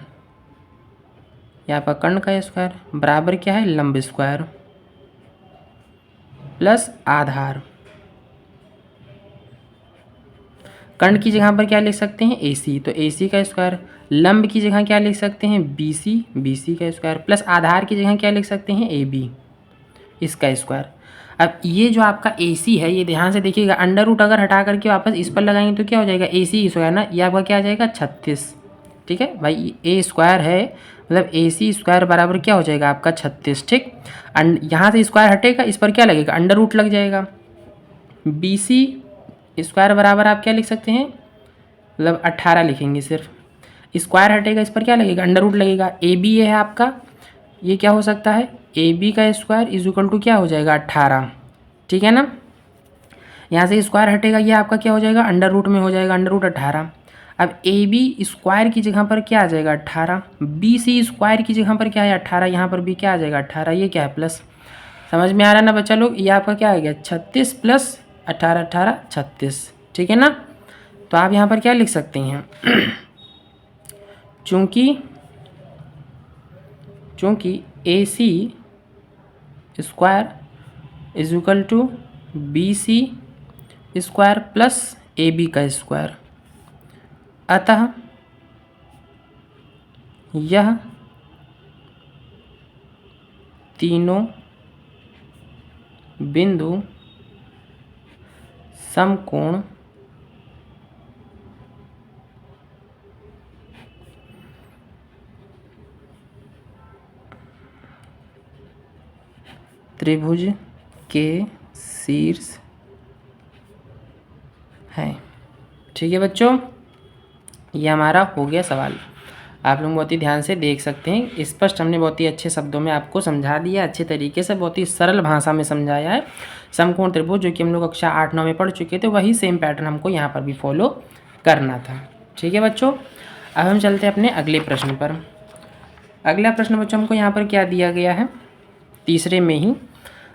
यहाँ पर कर्ण का स्क्वायर बराबर क्या है, लंब स्क्वायर प्लस आधार। कर्ण की जगह पर क्या लिख सकते हैं, ए सी, तो ए सी का स्क्वायर, लंब की जगह क्या लिख सकते हैं, बी सी का स्क्वायर, प्लस आधार की जगह क्या लिख सकते हैं, ए बी, इसका स्क्वायर। अब ये जो आपका ए सी है, ये ध्यान से देखिएगा, अंडर रूट अगर हटा करके वापस इस पर लगाएंगे तो क्या हो जाएगा, ए सी स्क्वायर ना, ये आपका क्या आ जाएगा 36, ठीक है भाई, ए स्क्वायर है, मतलब ए सी स्क्वायर बराबर क्या हो जाएगा आपका 36, ठीक। यहाँ से स्क्वायर हटेगा, इस पर क्या लगेगा, अंडर रूट लग जाएगा। बी सी स्क्वायर बराबर आप क्या लिख सकते हैं, मतलब 18 लिखेंगे सिर्फ, स्क्वायर हटेगा, इस पर क्या लगेगा, अंडर रूट लगेगा। ए बी है आपका, ये क्या हो सकता है, ए बी का स्क्वायर इज इक्वल टू क्या हो जाएगा 18, ठीक है ना। यहाँ से स्क्वायर हटेगा, ये आपका क्या हो जाएगा, अंडर रूट में हो जाएगा √18। अब ए बी स्क्वायर की जगह पर क्या आ जाएगा 18, बी सी स्क्वायर की जगह पर क्या है 18, यहाँ पर भी क्या आ जाएगा 18, ये क्या है प्लस, समझ में आ रहा है ना बच्चा लोग, ये आपका क्या आ गया 36 प्लस 18, 18 36, ठीक है ना। तो आप यहाँ पर क्या लिख सकते हैं, चूँकि A C square is equal to B C square plus A B का स्क्वायर, अतः यह तीनों बिंदु समकोण त्रिभुज के शीर्ष हैं, ठीक है बच्चों, ये हमारा हो गया सवाल। आप लोग बहुत ही ध्यान से देख सकते हैं, स्पष्ट हमने बहुत ही अच्छे शब्दों में आपको समझा दिया, अच्छे तरीके से, बहुत ही सरल भाषा में समझाया है। समकोण त्रिभुज जो कि हम लोग कक्षा 8-9 में पढ़ चुके थे, वही सेम पैटर्न हमको यहाँ पर भी फॉलो करना था, ठीक है बच्चों। अब हम चलते हैं अपने अगले प्रश्न पर। अगला प्रश्न बच्चों हमको यहाँ पर क्या दिया गया है, तीसरे में ही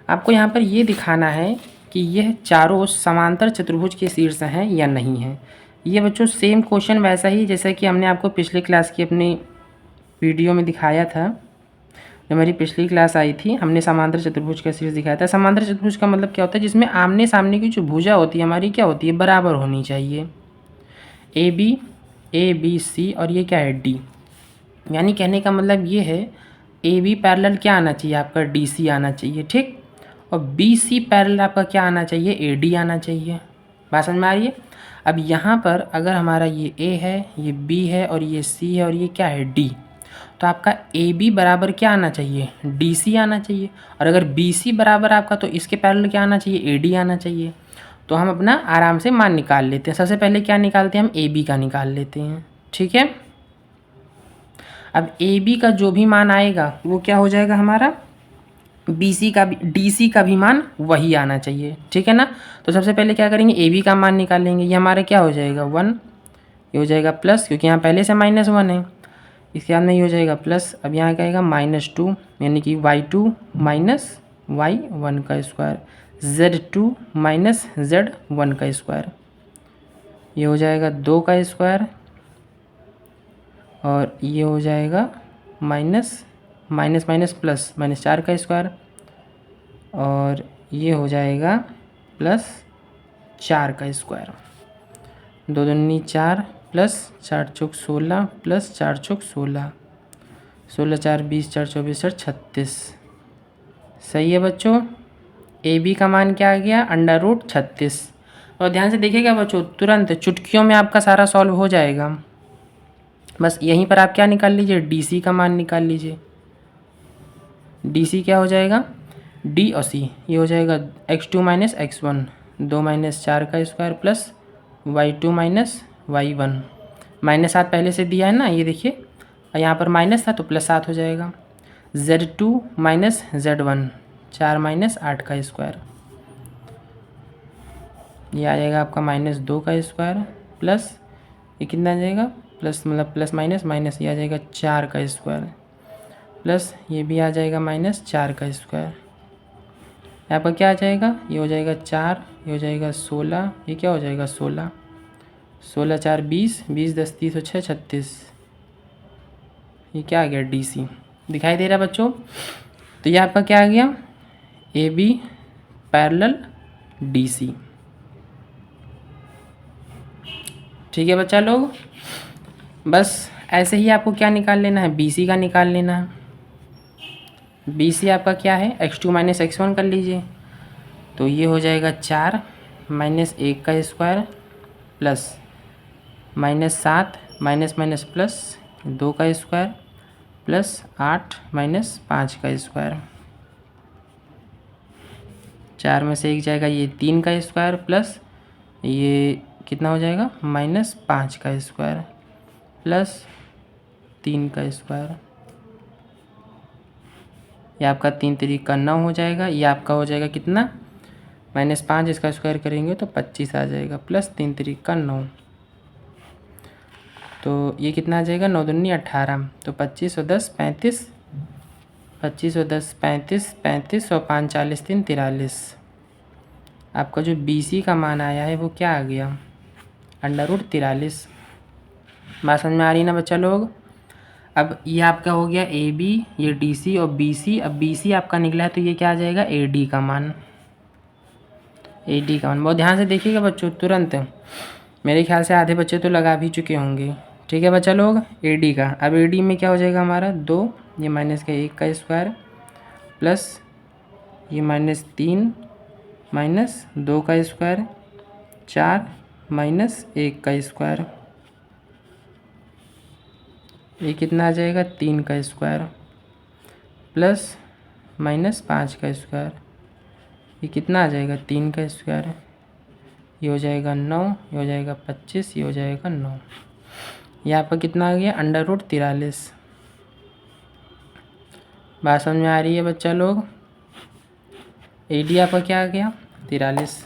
आपको यहाँ पर ये दिखाना है कि यह चारों समांतर चतुर्भुज के शीर्ष हैं या नहीं हैं। ये बच्चों सेम क्वेश्चन वैसा ही जैसा कि हमने आपको पिछली क्लास की अपनी वीडियो में दिखाया था, जो मेरी पिछली क्लास आई थी, हमने समांतर चतुर्भुज का शीर्ष दिखाया था। समांतर चतुर्भुज का मतलब क्या होता है, जिसमें आमने सामने की जो भुजा होती है हमारी क्या होती है, बराबर होनी चाहिए, ए बी सी और ये क्या है डी, यानी कहने का मतलब ये है ए बी पैरेलल क्या आना चाहिए आपका, डी सी आना चाहिए, ठीक, और बी सी पैरेलल आपका क्या आना चाहिए, ए डी आना चाहिए। बात समझ में आ रही है। अब यहाँ पर अगर हमारा ये ए है, ये बी है और ये सी है और ये क्या है डी, तो आपका ए बी बराबर क्या आना चाहिए, डी सी आना चाहिए, और अगर बी सी बराबर आपका तो इसके पैरेलल क्या आना चाहिए, ए डी आना चाहिए। तो हम अपना आराम से मान निकाल लेते हैं। सबसे पहले क्या निकालते हैं, हम ए बी का निकाल लेते हैं, ठीक है। अब ए बी का जो भी मान आएगा वो क्या हो जाएगा हमारा, बी सी का भी, डी सी का भी मान वही आना चाहिए, ठीक है ना। तो सबसे पहले क्या करेंगे, ए बी का मान निकालेंगे, ये हमारा क्या हो जाएगा 1, ये हो जाएगा प्लस, क्योंकि यहाँ पहले से -1 है, इसके बाद में ये हो जाएगा प्लस। अब यहाँ क्या आएगा -2, यानी कि y2 माइनस y1 का स्क्वायर, z2 माइनस z1 का स्क्वायर, ये हो जाएगा 2 का स्क्वायर, और ये हो जाएगा माइनस प्लस -4 का स्क्वायर, और ये हो जाएगा +4 का स्क्वायर, 2 दूनी 4 प्लस 4 चौक 16 प्लस 4 चौक 16, 16 4 20 4 24 4 36। सही है बच्चों, ए बी का मान क्या आ गया, √36। और ध्यान से देखिएगा बच्चों, तुरंत चुटकियों में आपका सारा सॉल्व हो जाएगा। बस यहीं पर आप क्या निकाल लीजिए, डी सी का मान निकाल लीजिए। डी सी क्या हो जाएगा, डी और सी, ये हो जाएगा x2 माइनस x1, 2 माइनस 4 का square plus y2 minus y1, -7 पहले से दिया है ना, ये देखिए यहाँ पर माइनस था तो +7 हो जाएगा। Z2 माइनस Z1, 4 माइनस 8 का स्क्वायर, ये आ जाएगा आपका -2 का स्क्वायर, प्लस ये कितना आ जाएगा, प्लस मतलब प्लस माइनस माइनस, ये आ जाएगा 4 का स्क्वायर, प्लस ये भी आ जाएगा -4 का स्क्वायर। आपका क्या आ जाएगा, ये हो जाएगा 4, ये हो जाएगा 16, ये क्या हो जाएगा 16, 16 4 20, 20 10 30 और 6 36, ये क्या आ गया DC। दिखाई दे रहा है बच्चों। तो ये आपका क्या आ गया, AB पैरेलल DC। ठीक है बच्चा लोग, बस ऐसे ही आपको क्या निकाल लेना है, BC का निकाल लेना है। BC आपका क्या है, x2 माइनस x1 कर लीजिए, तो ये हो जाएगा 4 माइनस 1 का square, plus -7 minus minus plus 2 का स्क्वायर, प्लस 8 माइनस 5 का स्क्वायर, 4 में से 1 जाएगा, ये 3 का स्क्वायर, प्लस ये कितना हो जाएगा, -5 का स्क्वायर, प्लस 3 का स्क्वायर, ये आपका 3 3 का 9 हो जाएगा। ये आपका हो जाएगा कितना, -5 इसका स्क्वायर करेंगे तो 25 आ जाएगा, प्लस 3 3 का 9, तो ये कितना आ जाएगा, 9 दूनी 18, तो 25 और 10 35, 25 और 10 35, 35 और 5 40 3 43। आपका जो BC का मान आया है वो क्या आ गया, √43। बात समझ में आ रही है ना बच्चा लोग। अब ये आपका हो गया AB, ये DC और BC। अब BC आपका निकला है तो ये क्या आ जाएगा, AD का मान, AD का मान। बहुत ध्यान से देखिएगा बच्चों, तुरंत, मेरे ख्याल से आधे बच्चे तो लगा भी चुके होंगे। ठीक है बच्चा लोग, AD का, अब AD में क्या हो जाएगा हमारा 2, ये माइनस का 1 का स्क्वायर, प्लस ये -3 माइनस 2 का स्क्वायर, 4 माइनस 1 का स्क्वायर, ये कितना आ जाएगा 3 का स्क्वायर, प्लस -5 का स्क्वायर, ये कितना आ जाएगा 3 का स्क्वायर, ये हो जाएगा 9, ये हो जाएगा 25, ये हो जाएगा 9। ये आपका कितना आ गया, √43। बात समझ में आ रही है बच्चा लोग। AD आपका क्या आ गया, 43।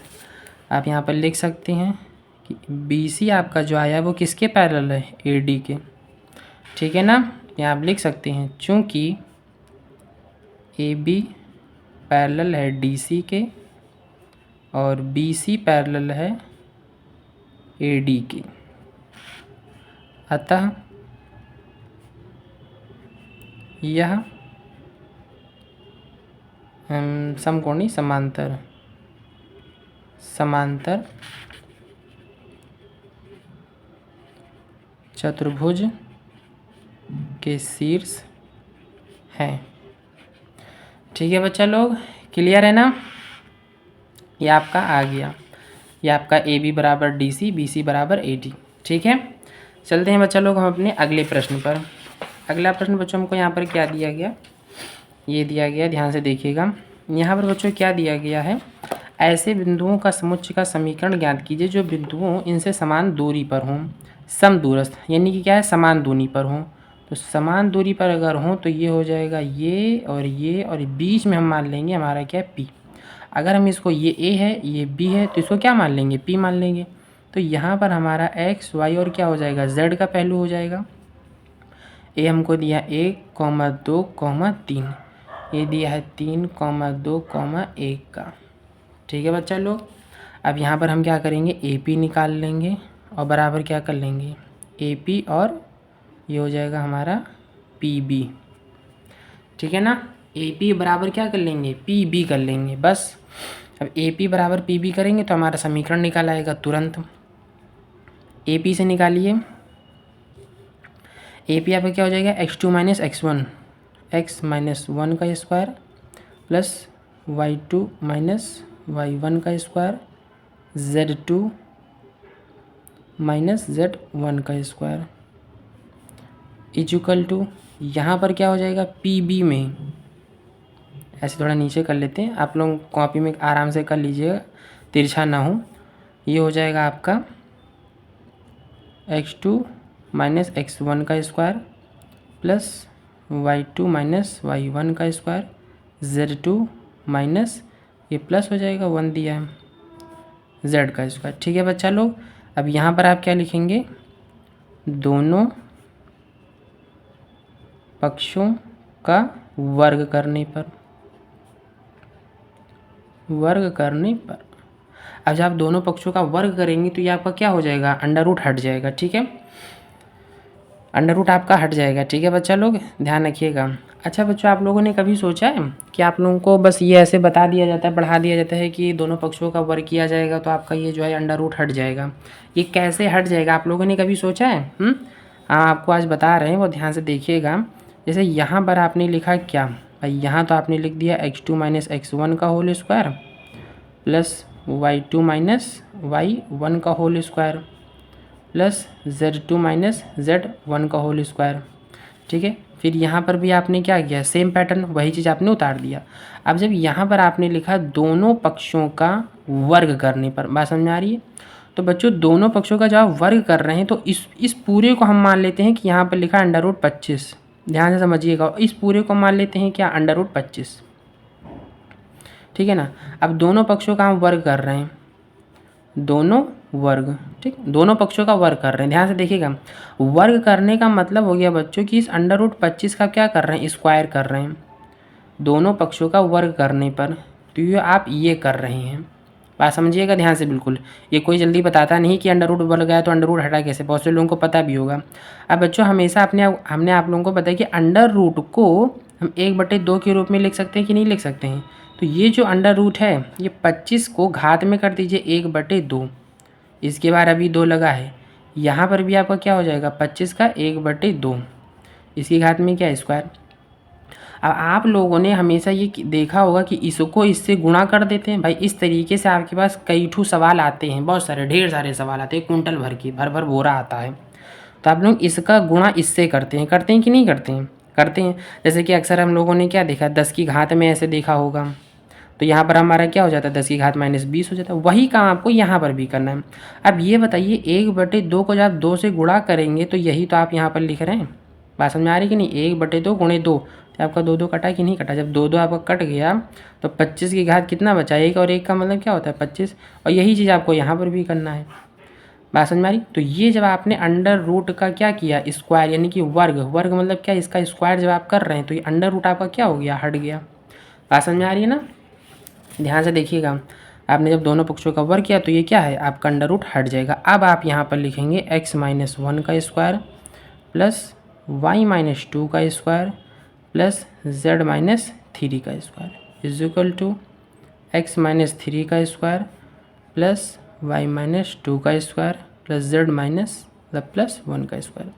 आप यहाँ पर लिख सकते हैं कि BC आपका जो आया वो किसके पैरेलल है, AD के। ठीक है ना, यहाँ आप लिख सकते हैं चूँकि AB पैरेलल है DC के और BC पैरेलल है AD के, अतः यह समकोणी समांतर चतुर्भुज के शीर्ष हैं। ठीक है बच्चा लोग, क्लियर है ना। ये आपका आ गया, ये आपका AB बराबर DC, BC बराबर AD। ठीक है, चलते हैं बच्चा लोग हम अपने अगले प्रश्न पर। अगला प्रश्न बच्चों हमको यहाँ पर क्या दिया गया, ये दिया गया, ध्यान से देखिएगा। यहाँ पर बच्चों क्या दिया गया है, ऐसे बिंदुओं का समुच्चय का समीकरण ज्ञात कीजिए जो बिंदुओं इनसे समान दूरी पर हों, समदूरस्थ, यानी कि क्या है, समान दूरी पर हों। तो समान दूरी पर अगर हों तो ये हो जाएगा ये और बीच में हम मान लेंगे हमारा क्या है P। अगर हम इसको, ये A है ये B है, तो इसको क्या मान लेंगे, P मान लेंगे। तो यहाँ पर हमारा x y और क्या हो जाएगा, z का पहलू हो जाएगा। A हमको दिया 1, 2, 3, ये दिया है 3, 2, 1 का। ठीक है बच्चा लोग, अब यहाँ पर हम क्या करेंगे, AP निकाल लेंगे और बराबर क्या कर लेंगे, AP और ये हो जाएगा हमारा PB। ठीक है ना, AP बराबर क्या कर लेंगे, PB कर लेंगे बस। अब AP बराबर PB करेंगे तो हमारा समीकरण निकाल आएगा तुरंत। AP से निकालिए, AP आपका क्या हो जाएगा, x2 minus x1, x minus 1 का square, plus y2 minus y1 का स्क्वायर, z2 माइनस z1 का स्क्वायर, इक्वल टू, यहाँ पर क्या हो जाएगा PB में, ऐसे थोड़ा नीचे कर लेते हैं, आप लोग कॉपी में आराम से कर लीजिएगा, तिरछा ना हो। ये हो जाएगा आपका x2 माइनस x1 का square, plus y2 minus y1 का स्क्वायर, z2 माइनस ये प्लस हो जाएगा 1 दिया है z का स्क्वायर। ठीक है बच्चा लोग, अब यहाँ पर आप क्या लिखेंगे, दोनों पक्षों का वर्ग करने पर, अब जब आप दोनों पक्षों का वर्ग करेंगे तो ये आपका क्या हो जाएगा, अंडर रूट हट जाएगा। ठीक है, अंडर रूट आपका हट जाएगा। ठीक है बच्चा लोग, ध्यान रखिएगा। अच्छा बच्चों, आप लोगों ने कभी सोचा है कि आप लोगों को बस ये ऐसे बता दिया जाता है, पढ़ा दिया जाता है कि दोनों पक्षों का वर्ग किया जाएगा तो आपका ये जो है अंडर रूट हट जाएगा। ये कैसे हट जाएगा, आप लोगों ने कभी सोचा है? हाँ, आपको आज बता रहे हैं, वो ध्यान से देखिएगा। जैसे यहाँ पर आपने लिखा क्या भाई, यहाँ तो आपने लिख दिया x2 माइनस x1 का whole square plus y2 minus y1 का whole square plus z2 minus z1 का होल स्क्वायर। ठीक है, फिर यहाँ पर भी आपने क्या किया, सेम पैटर्न, वही चीज़ आपने उतार दिया। अब जब यहाँ पर आपने लिखा दोनों पक्षों का वर्ग करने पर, बात समझ में आ रही है? तो बच्चों दोनों पक्षों का जब आप वर्ग कर रहे हैं तो इस पूरे को हम मान लेते हैं कि यहाँ पर लिखा अंडर रूट 25, ध्यान से समझिएगा, इस पूरे को मान लेते हैं क्या, अंडर रूट 25। ठीक है ना, अब दोनों पक्षों का हम वर्ग कर रहे हैं, दोनों वर्ग, ठीक, दोनों पक्षों का वर्ग कर रहे हैं। ध्यान से देखिएगा, वर्ग करने का मतलब हो गया बच्चों कि इस अंडर रूट 25 का क्या कर रहे हैं, स्क्वायर कर रहे हैं दोनों पक्षों का वर्ग करने पर। तो ये आप ये कर रहे हैं, बात समझिएगा ध्यान से बिल्कुल। ये कोई जल्दी बताता नहीं कि अंडर रूट वर्ग गया तो अंडर रूट हटा कैसे, बहुत से लोगों को पता भी होगा। अब बच्चों हमेशा हमने आप लोगों को बताया कि अंडर रूट को हम 1/2 के रूप में लिख सकते हैं कि नहीं लिख सकते हैं। तो ये जो अंडर रूट है ये 25 को घात में कर दीजिए 1/2, इसके बाद अभी 2 लगा है, यहाँ पर भी आपका क्या हो जाएगा 25 का 1/2, इसकी घात में क्या है, स्क्वायर। अब आप लोगों ने हमेशा ये देखा होगा कि इसको इससे गुणा कर देते हैं। भाई इस तरीके से आपके पास कई ठू सवाल आते हैं, बहुत सारे ढेर सारे सवाल आते हैं, कुंटल भर की भर बोरा आता है। तो आप लोग इसका गुणा इससे करते हैं कि नहीं करते हैं? करते हैं। जैसे कि अक्सर हम लोगों ने क्या देखा, 10 की घात में ऐसे देखा होगा, तो यहाँ पर हमारा क्या हो जाता है, 10 की घात माइनस 20 हो जाता है। वही काम आपको यहाँ पर भी करना है। अब ये बताइए 1/2 को जब आप 2 से गुणा करेंगे तो यही तो आप यहाँ पर लिख रहे हैं, बात समझ में आ रही कि नहीं, 1/2 गुणे 2, तो आपका 2 कटा कि नहीं कटा। जब 2 आपका कट गया तो 25 की घात कितना बचा, 1, और 1 का मतलब क्या होता है 25, और यही चीज़ आपको यहाँ पर भी करना है, बात समझ में आ रही। तो ये जब आपने अंडर रूट का क्या किया, स्क्वायर यानी कि वर्ग मतलब क्या, इसका स्क्वायर जब आप कर रहे हैं तो ये अंडर रूट आपका क्या हो गया, हट गया। बात समझ में आ रही है ना, ध्यान से देखिएगा। आपने जब दोनों पक्षों का वर्ग किया तो ये क्या है, आपका अंडर रूट हट जाएगा। अब आप यहाँ पर लिखेंगे x-1 का स्क्वायर प्लस y-2 का स्क्वायर प्लस z-3 का square is equal to x-3 का स्क्वायर प्लस y-2 का स्क्वायर प्लस z-1 का स्क्वायर।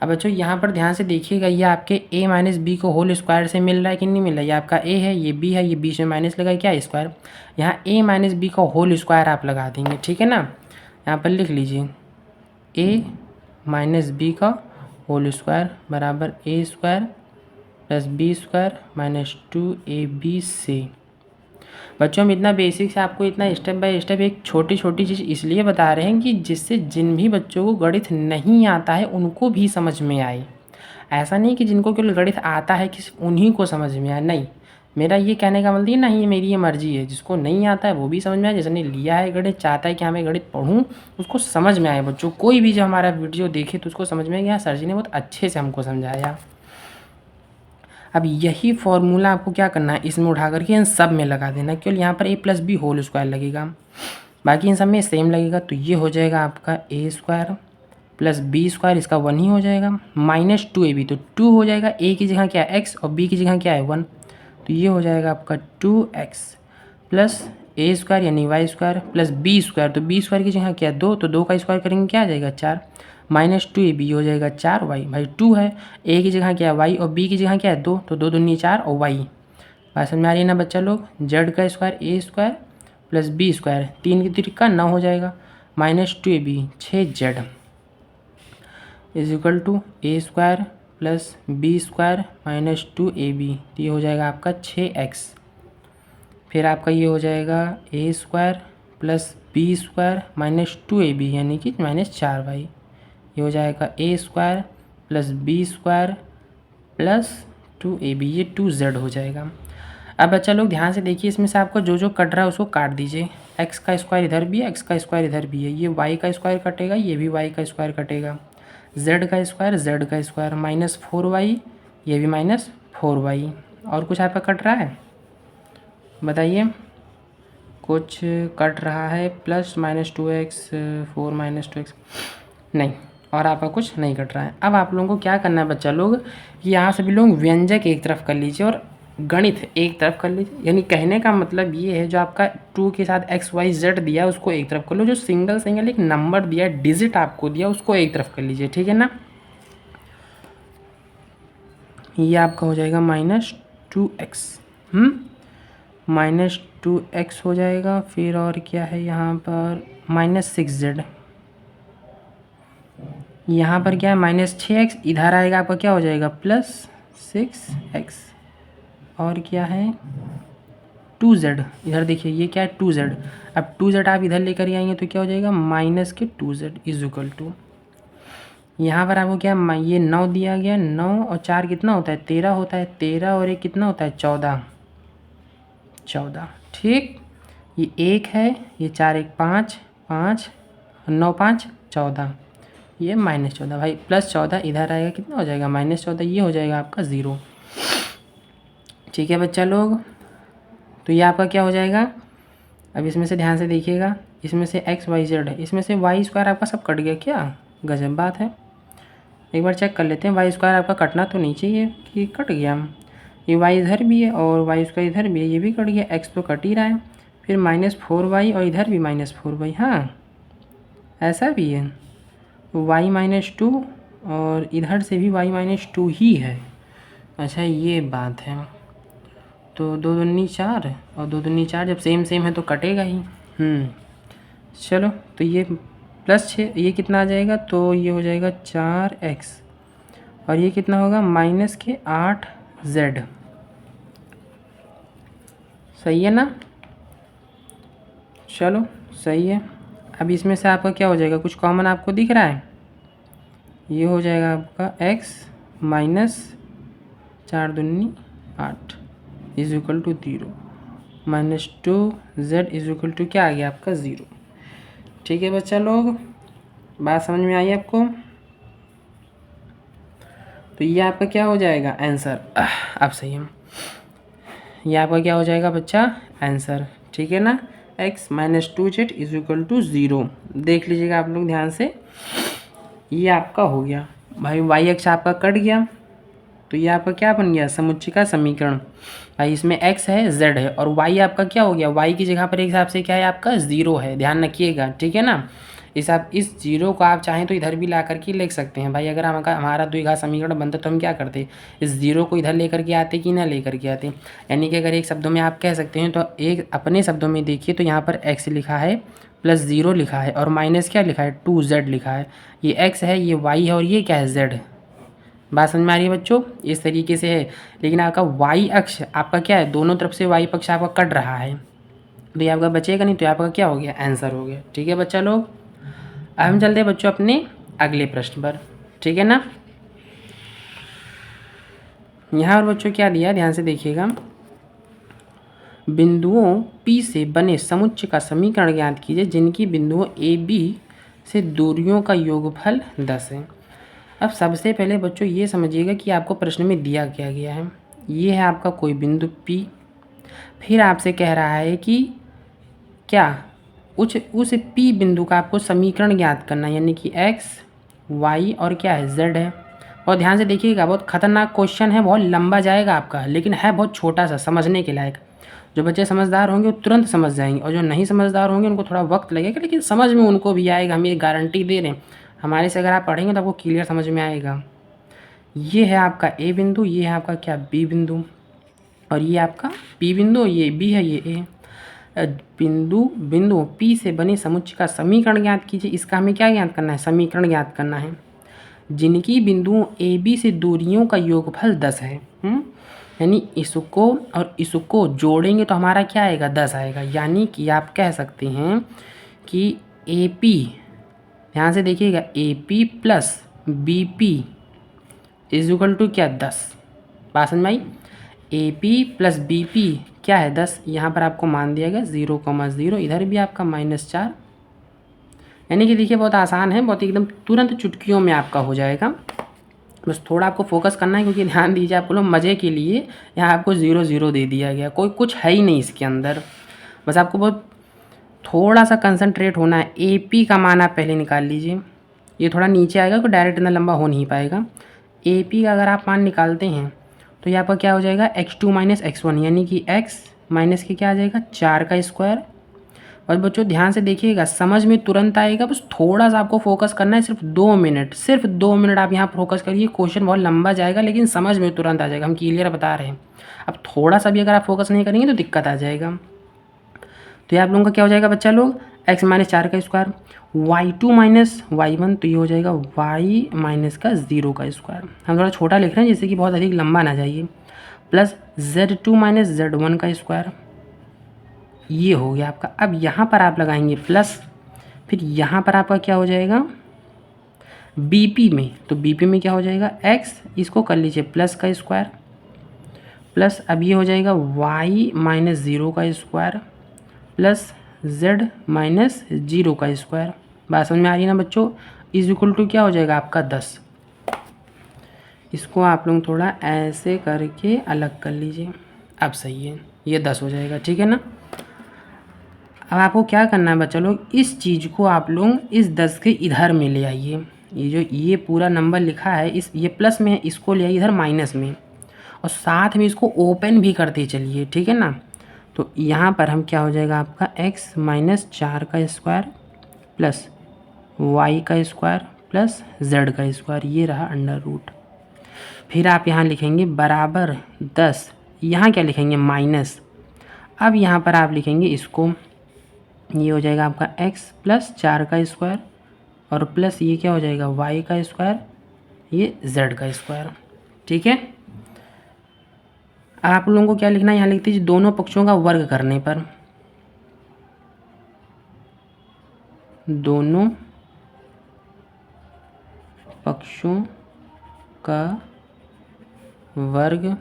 अब बच्चों यहाँ पर ध्यान से देखिएगा, ये आपके a-b को होल स्क्वायर से मिल रहा है कि नहीं मिल रहा है। ये आपका a है, ये b है, ये बीच में माइनस लगा, क्या स्क्वायर। यहाँ a-b का होल स्क्वायर आप लगा देंगे, ठीक है ना। यहाँ पर लिख लीजिए a-b का होल स्क्वायर बराबर a square plus b square minus 2ab। बच्चों हम इतना बेसिक से आपको इतना स्टेप बाय स्टेप एक छोटी छोटी चीज़ इसलिए बता रहे हैं कि जिससे जिन भी बच्चों को गणित नहीं आता है उनको भी समझ में आए। ऐसा नहीं कि जिनको केवल गणित आता है कि उन्हीं को समझ में आए, नहीं। मेरा ये कहने का मतलब नहीं है, मेरी ये मर्जी है, जिसको नहीं आता है वो भी समझ में आए, जिसने लिया है गणित चाहता है कि हमें गणित पढ़ूँ उसको समझ में आए। बच्चों कोई भी जो हमारा वीडियो देखे तो उसको समझ में आए कि हाँ सर जी ने बहुत अच्छे से हमको समझाया। अब यही फॉर्मूला आपको क्या करना है, इसमें उठा करके इन सब में लगा देना। केवल यहाँ पर a+b होल स्क्वायर लगेगा, बाकी इन सब में सेम लगेगा। तो ये हो जाएगा आपका a square plus b square, इसका 1 ही हो जाएगा, माइनस 2ab, तो 2 हो जाएगा। a की जगह क्या है x और b की जगह क्या है 1, तो ये हो जाएगा आपका 2x प्लस a स्क्वायर यानी y square plus b square, तो b स्क्वायर की जगह क्या है 2, तो 2 का स्क्वायर करेंगे क्या आ जाएगा 4, माइनस 2ab हो जाएगा 4y। भाई 2 है, a की जगह क्या है y और b की जगह क्या है 2, तो 2 दूनी 4 और y। बात समझ में आ रही है ना बच्चा लोग। z का square a square plus b square, 3 की 3 का 9 हो जाएगा, minus 2ab 6z is equal to a square plus b square minus 2ab, तो ये हो जाएगा आपका 6x। फिर आपका ये हो जाएगा a square plus b square minus 2ab यानी कि माइनस 4y, ये हो जाएगा a square plus b square plus 2ab, ये 2z हो जाएगा। अब बच्चा लोग ध्यान से देखिए, इसमें से आपको जो जो कट रहा है उसको काट दीजिए। एक्स का स्क्वायर इधर भी है, एक्स का स्क्वायर इधर भी है, ये वाई का स्क्वायर कटेगा, ये भी वाई का स्क्वायर कटेगा, जेड का स्क्वायर -4y, ये भी -4y। और कुछ आपका कट रहा है बताइए? कुछ कट रहा है प्लस -2x 4 -2x नहीं, और आपका कुछ नहीं कट रहा है। अब आप लोगों को क्या करना है बच्चा लोग, कि यहाँ सभी लोग व्यंजक एक तरफ कर लीजिए और गणित एक तरफ कर लीजिए। यानी कहने का मतलब ये है, जो आपका 2 के साथ XYZ दिया उसको एक तरफ कर लो, जो सिंगल एक नंबर दिया, डिजिट आपको दिया, उसको एक तरफ कर लीजिए, ठीक है ना। ये आपका हो जाएगा -2x, -2x हो जाएगा। फिर और क्या है यहाँ पर, -6z, यहाँ पर क्या है -6x, इधर आएगा आपका क्या हो जाएगा +6x, और क्या है 2z, इधर देखिए ये क्या है 2z। अब 2z आप इधर लेकर आएंगे तो क्या हो जाएगा -2z इज इक्वल टू, यहाँ पर आपको क्या ये 9 दिया गया, 9 और 4 कितना होता है 13 होता है, 13 और 1 कितना होता है 14, ठीक। ये 1 है, ये 4 1 5 5 9 5 14, ये -14 भाई, +14 इधर आएगा कितना हो जाएगा -14, ये हो जाएगा आपका 0, ठीक है बच्चा लोग। तो ये आपका क्या हो जाएगा, अब इसमें से ध्यान से देखिएगा, इसमें से XYZ है, इसमें से y² आपका सब कट गया क्या, गजब बात है। एक बार चेक कर लेते हैं, y² आपका कटना तो नहीं चाहिए कि कट गया। ये y इधर भी है और y² इधर भी है, ये भी कट गया, x तो कट ही रहा है। फिर -4y और इधर भी -4y, हाँ ऐसा भी है, y -2 और इधर से भी y -2 ही है। अच्छा ये बात है, तो 2 दूनी 4 और 2 दूनी 4 जब सेम है तो कटेगा ही। चलो तो ये +6, ये कितना आ जाएगा, तो ये हो जाएगा 4x और ये कितना होगा -8z, सही है ना। चलो सही है। अब इसमें से आपका क्या हो जाएगा, कुछ कॉमन आपको दिख रहा है, ये हो जाएगा आपका x -4 दूनी 8 is equal to 0, -2z is equal to क्या आ गया आपका 0, ठीक है बच्चा लोग, बात समझ में आई आपको। तो ये आपका क्या हो जाएगा आंसर, अब सही है, ये आपका क्या हो जाएगा बच्चा आंसर, ठीक है ना। x -2z is equal to 0, देख लीजिएगा आप लोग ध्यान से, ये आपका हो गया भाई। y अक्ष आपका कट गया तो ये आपका क्या बन गया, समुच्चय का समीकरण। भाई इसमें x है, z है और y आपका क्या हो गया, y की जगह पर एक हिसाब से क्या है आपका 0 है, ध्यान रखिएगा, ठीक है ना। इस 0 को आप चाहें तो इधर भी ला करके लिख सकते हैं भाई। अगर हमारा द्विघात समीकरण बनता तो हम क्या करते, इस 0 को इधर लेकर के आते कि ना लेकर के आते। यानी कि अगर एक शब्दों में आप कह सकते हैं तो एक अपने शब्दों में देखिए, तो यहाँ पर x लिखा है +0 लिखा है और माइनस क्या लिखा है 2z लिखा है, ये x है, ये y है और ये क्या है z। बात समझ में आ रही है बच्चों, इस तरीके से है। लेकिन आपका y अक्ष आपका क्या है, दोनों तरफ से y पक्ष आपका कट रहा है, तो ये आपका बचेगा नहीं, तो आपका क्या हो गया आंसर हो गया, ठीक है बच्चा लोग। अब हम चलते हैं बच्चों अपने अगले प्रश्न पर, ठीक है ना। यहाँ पर बच्चों क्या दिया, ध्यान से देखिएगा, बिंदुओं P से बने समुच्चय का समीकरण ज्ञात कीजिए जिनकी बिंदुओं AB से दूरियों का योगफल 10 है। अब सबसे पहले बच्चों ये समझिएगा कि आपको प्रश्न में दिया क्या गया है। ये है आपका कोई बिंदु P, फिर आपसे कह रहा है कि क्या उस P बिंदु का आपको समीकरण ज्ञात करना है, यानी कि x, y और क्या है z है। और ध्यान से देखिएगा, बहुत खतरनाक क्वेश्चन है, बहुत लंबा जाएगा आपका, लेकिन है बहुत छोटा सा, समझने के लायक। जो बच्चे समझदार होंगे वो तुरंत समझ जाएंगे और जो नहीं समझदार होंगे उनको थोड़ा वक्त लगेगा, लेकिन समझ में उनको भी आएगा, हम ये गारंटी दे रहे हैं। हमारे से अगर आप पढ़ेंगे तो आपको क्लियर समझ में आएगा। ये है आपका A बिंदु, ये है आपका क्या B बिंदु, और ये आपका P बिंदु, ये B है, ये A। बिंदु P से बने समुच्चय का समीकरण ज्ञात कीजिए। इसका हमें क्या ज्ञात करना है, समीकरण ज्ञात करना है। जिनकी बिंदुओं AB से दूरियों का योगफल 10 है। यानी इसको और इसको जोड़ेंगे तो हमारा क्या आएगा 10 आएगा। यानी कि आप कह सकते हैं कि AP, ध्यान से देखिएगा, AP + BP is equal to क्या 10। बात समझ में आई। A P plus B P क्या है 10, यहाँ पर आपको मान दिया गया 0,0, इधर भी आपका -4। यानी कि देखिए बहुत आसान है, बहुत एकदम तुरंत चुटकियों में आपका हो जाएगा। बस थोड़ा आपको फोकस करना है, क्योंकि ध्यान दीजिए आप लोग मज़े के लिए यहाँ आपको 0 0 दे दिया गया, कोई कुछ है ही नहीं इसके अंदर। बस आपको बहुत थोड़ा सा कंसंट्रेट होना है। ए पी का मान आप पहले निकाल लीजिए, ये थोड़ा नीचे आएगा तो डायरेक्ट इतना लंबा हो नहीं पाएगा। ए पी का अगर आप मान निकालते हैं तो यहाँ पर क्या हो जाएगा x2 - x1, यानी कि x माइनस के क्या आ जाएगा 4 का स्क्वायर। और बच्चों ध्यान से देखिएगा, समझ में तुरंत आएगा, बस थोड़ा सा आपको फोकस करना है, सिर्फ 2 मिनट, सिर्फ 2 मिनट आप यहाँ फोकस करिए। क्वेश्चन बहुत लंबा जाएगा लेकिन समझ में तुरंत आ जाएगा, हम क्लियर बता रहे हैं। अब थोड़ा सा भी अगर आप फोकस नहीं करेंगे तो दिक्कत आ जाएगा। तो ये आप लोगों का क्या हो जाएगा बच्चा लोग, x - 4 का स्क्वायर, y2 - y1, तो ये हो जाएगा y - का 0 का स्क्वायर। हम थोड़ा छोटा लिख रहे हैं जिससे कि बहुत अधिक लंबा ना जाइए, प्लस z2 - z1 का स्क्वायर, ये हो गया आपका। अब यहाँ पर आप लगाएंगे प्लस, फिर यहाँ पर आपका क्या हो जाएगा बीपी में, तो बीपी में क्या हो जाएगा x, इसको कर लीजिए प्लस का स्क्वायर, प्लस अब ये हो जाएगा y - 0 का स्क्वायर प्लस z - 0 का स्क्वायर। बात समझ में आ रही है ना बच्चों। इज इक्वल टू क्या हो जाएगा आपका 10। इसको आप लोग थोड़ा ऐसे करके अलग कर लीजिए, अब सही है, ये 10 हो जाएगा, ठीक है ना। अब आपको क्या करना है बच्चा लोग, इस चीज़ को आप लोग इस 10 के इधर में ले आइए। ये जो ये पूरा नंबर लिखा है, इस ये प्लस में है, इसको ले आइए इधर माइनस में, और साथ में इसको ओपन भी करते चलिए, ठीक है ना। तो यहाँ पर हम क्या हो जाएगा आपका x - 4 का स्क्वायर प्लस y का स्क्वायर प्लस z का स्क्वायर, ये रहा अंडर रूट। फिर आप यहाँ लिखेंगे बराबर 10, यहाँ क्या लिखेंगे माइनस। अब यहाँ पर आप लिखेंगे इसको, ये हो जाएगा आपका x + 4 का स्क्वायर और प्लस ये क्या हो जाएगा y का स्क्वायर, ये z का स्क्वायर, ठीक है। आप लोगों को क्या लिखना है, यहाँ लिख दीजिए दोनों पक्षों का वर्ग करने पर, दोनों पक्षों का वर्ग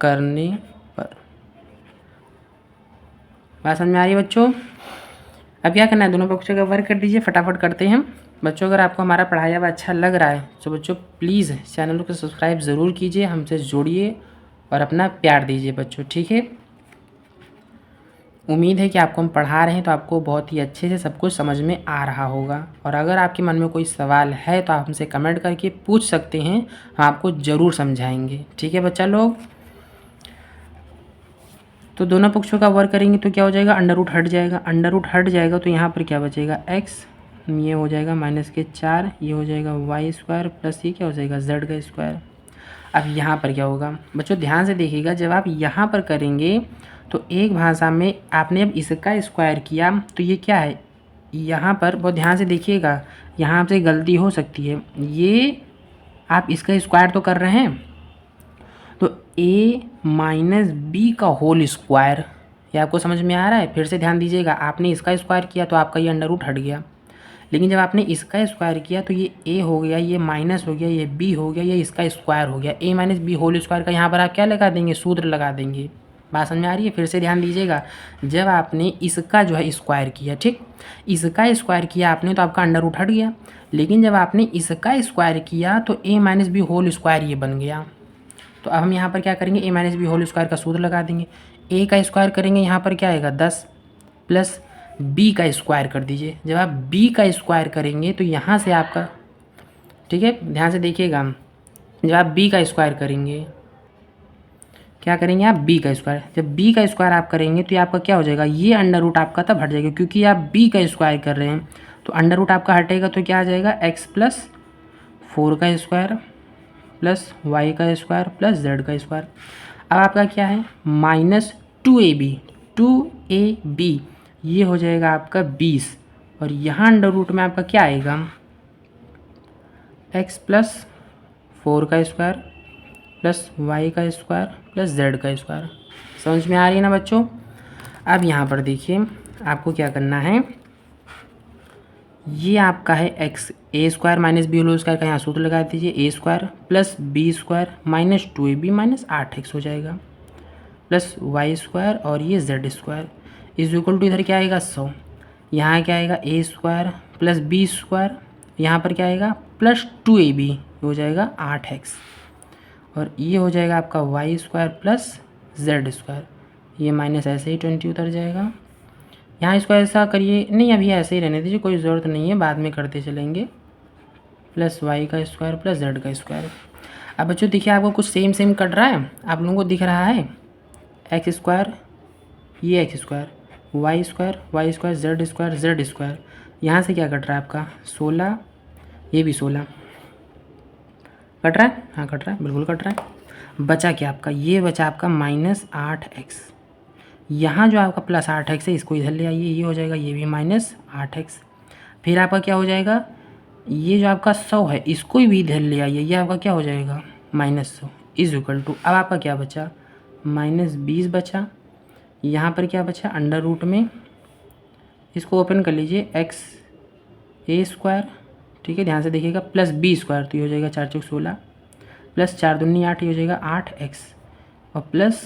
करने पर। बात समझ में आ रही है बच्चों। अब क्या करना है, दोनों पक्षों का वर्ग कर दीजिए, फटाफट करते हैं बच्चों। अगर आपको हमारा पढ़ाया हुआ अच्छा लग रहा है तो बच्चों प्लीज़ चैनल को सब्सक्राइब ज़रूर कीजिए, हमसे जुड़िए और अपना प्यार दीजिए बच्चों, ठीक है। उम्मीद है कि आपको हम पढ़ा रहे हैं तो आपको बहुत ही अच्छे से सब कुछ समझ में आ रहा होगा। और अगर आपके मन में कोई सवाल है तो आप हमसे कमेंट करके पूछ सकते हैं, हम आपको ज़रूर समझाएंगे, ठीक है बच्चा लोग। तो दोनों पक्षों का वर्ग करेंगे तो क्या हो जाएगा, अंडर रूट हट जाएगा, अंडर रूट हट जाएगा तो यहाँ पर क्या बचेगा x, ये हो जाएगा -4, ये हो जाएगा y स्क्वायर प्लस ये क्या हो जाएगा z का स्क्वायर। अब यहाँ पर क्या होगा बच्चों, ध्यान से देखिएगा, जब आप यहाँ पर करेंगे तो एक भाषा में आपने अब इसका स्क्वायर किया तो ये क्या है, यहाँ पर बहुत ध्यान से देखिएगा, यहाँ से गलती हो सकती है, ये आप इसका स्क्वायर तो कर रहे हैं, तो a - b का होल स्क्वायर, ये आपको समझ में आ रहा है। फिर से ध्यान दीजिएगा, आपने इसका स्क्वायर किया तो आपका ये अंडर रूट हट गया, लेकिन जब आपने इसका स्क्वायर किया तो ये a हो गया, ये माइनस हो गया, ये b हो गया, ये इसका स्क्वायर हो गया। a - b होल स्क्वायर का यहाँ पर आप क्या लगा देंगे, सूत्र लगा देंगे। बात समझ में आ रही है। फिर से ध्यान दीजिएगा, जब आपने इसका जो है स्क्वायर किया, ठीक, इसका स्क्वायर किया आपने तो आपका अंडर रूट हट गया, लेकिन जब आपने इसका स्क्वायर किया तो a - b होल स्क्वायर ये बन गया। तो अब हम यहाँ पर क्या करेंगे, a - b होल स्क्वायर का सूत्र लगा देंगे। a का स्क्वायर करेंगे, यहाँ पर क्या आएगा 10 प्लस b का स्क्वायर कर दीजिए। जब आप b का स्क्वायर करेंगे तो यहाँ से आपका, ठीक है ध्यान से देखिएगा, जब आप b का स्क्वायर करेंगे, क्या करेंगे आप b का स्क्वायर, जब b का स्क्वायर आप करेंगे तो ये आपका क्या हो जाएगा, ये अंडर रूट आपका तब हट जाएगा, क्योंकि आप b का स्क्वायर कर रहे हैं तो अंडर रूट आपका हटेगा तो क्या आ जाएगा x + 4 का स्क्वायर प्लस y का स्क्वायर प्लस z का स्क्वायर। अब आपका क्या है -2ab, ये हो जाएगा आपका 20, और यहाँ अंडर रूट में आपका क्या आएगा x + 4 का स्क्वायर प्लस y का स्क्वायर प्लस z का स्क्वायर। समझ में आ रही है ना बच्चों। अब यहाँ पर देखिए आपको क्या करना है, ये आपका है X, A square minus B whole square का यहाँ सूत्र लगा दीजिए, A square plus B square minus 2ab minus 8x हो जाएगा, प्लस वाई स्क्वायर और ये Z square is equal to इधर क्या आएगा 100, यहाँ क्या आएगा A square plus B square, यहाँ पर क्या आएगा प्लस 2ab हो जाएगा 8x, और ये हो जाएगा आपका Y square plus Z square, ये माइनस ऐसे ही 20 उतर जाएगा। यहाँ इसको ऐसा करिए, नहीं अभी ऐसे ही रहने दीजिए, कोई ज़रूरत नहीं है, बाद में करते चलेंगे, प्लस वाई का स्क्वायर प्लस जेड का स्क्वायर। अब बच्चों देखिए आपको कुछ सेम सेम कट रहा है, आप लोगों को दिख रहा है एक्स स्क्वायर, ये X square, Y square Z square, यहाँ से क्या कट रहा है आपका 16, ये भी 16 कट रहा है, हाँ कट रहा है, बिल्कुल कट रहा है। बचा क्या आपका, ये बचा आपका माइनस 8x, यहाँ जो आपका प्लस 8x है इसको इधर ले आइए, ये हो जाएगा ये भी माइनस 8x, फिर आपका क्या हो जाएगा, ये जो आपका 100 है इसको भी इधर ले आइए, ये आपका क्या हो जाएगा -100 इज इक्वल टू, अब आपका क्या बचा -20 बचा, यहाँ पर क्या बचा अंडर रूट में, इसको ओपन कर लीजिए एक्स ए स्क्वायर, ठीक है ध्यान से देखिएगा, प्लस बी स्क्वायर तो ये हो जाएगा 4 चौक 16, प्लस 4 दूनी 8 ये हो जाएगा 8x, और प्लस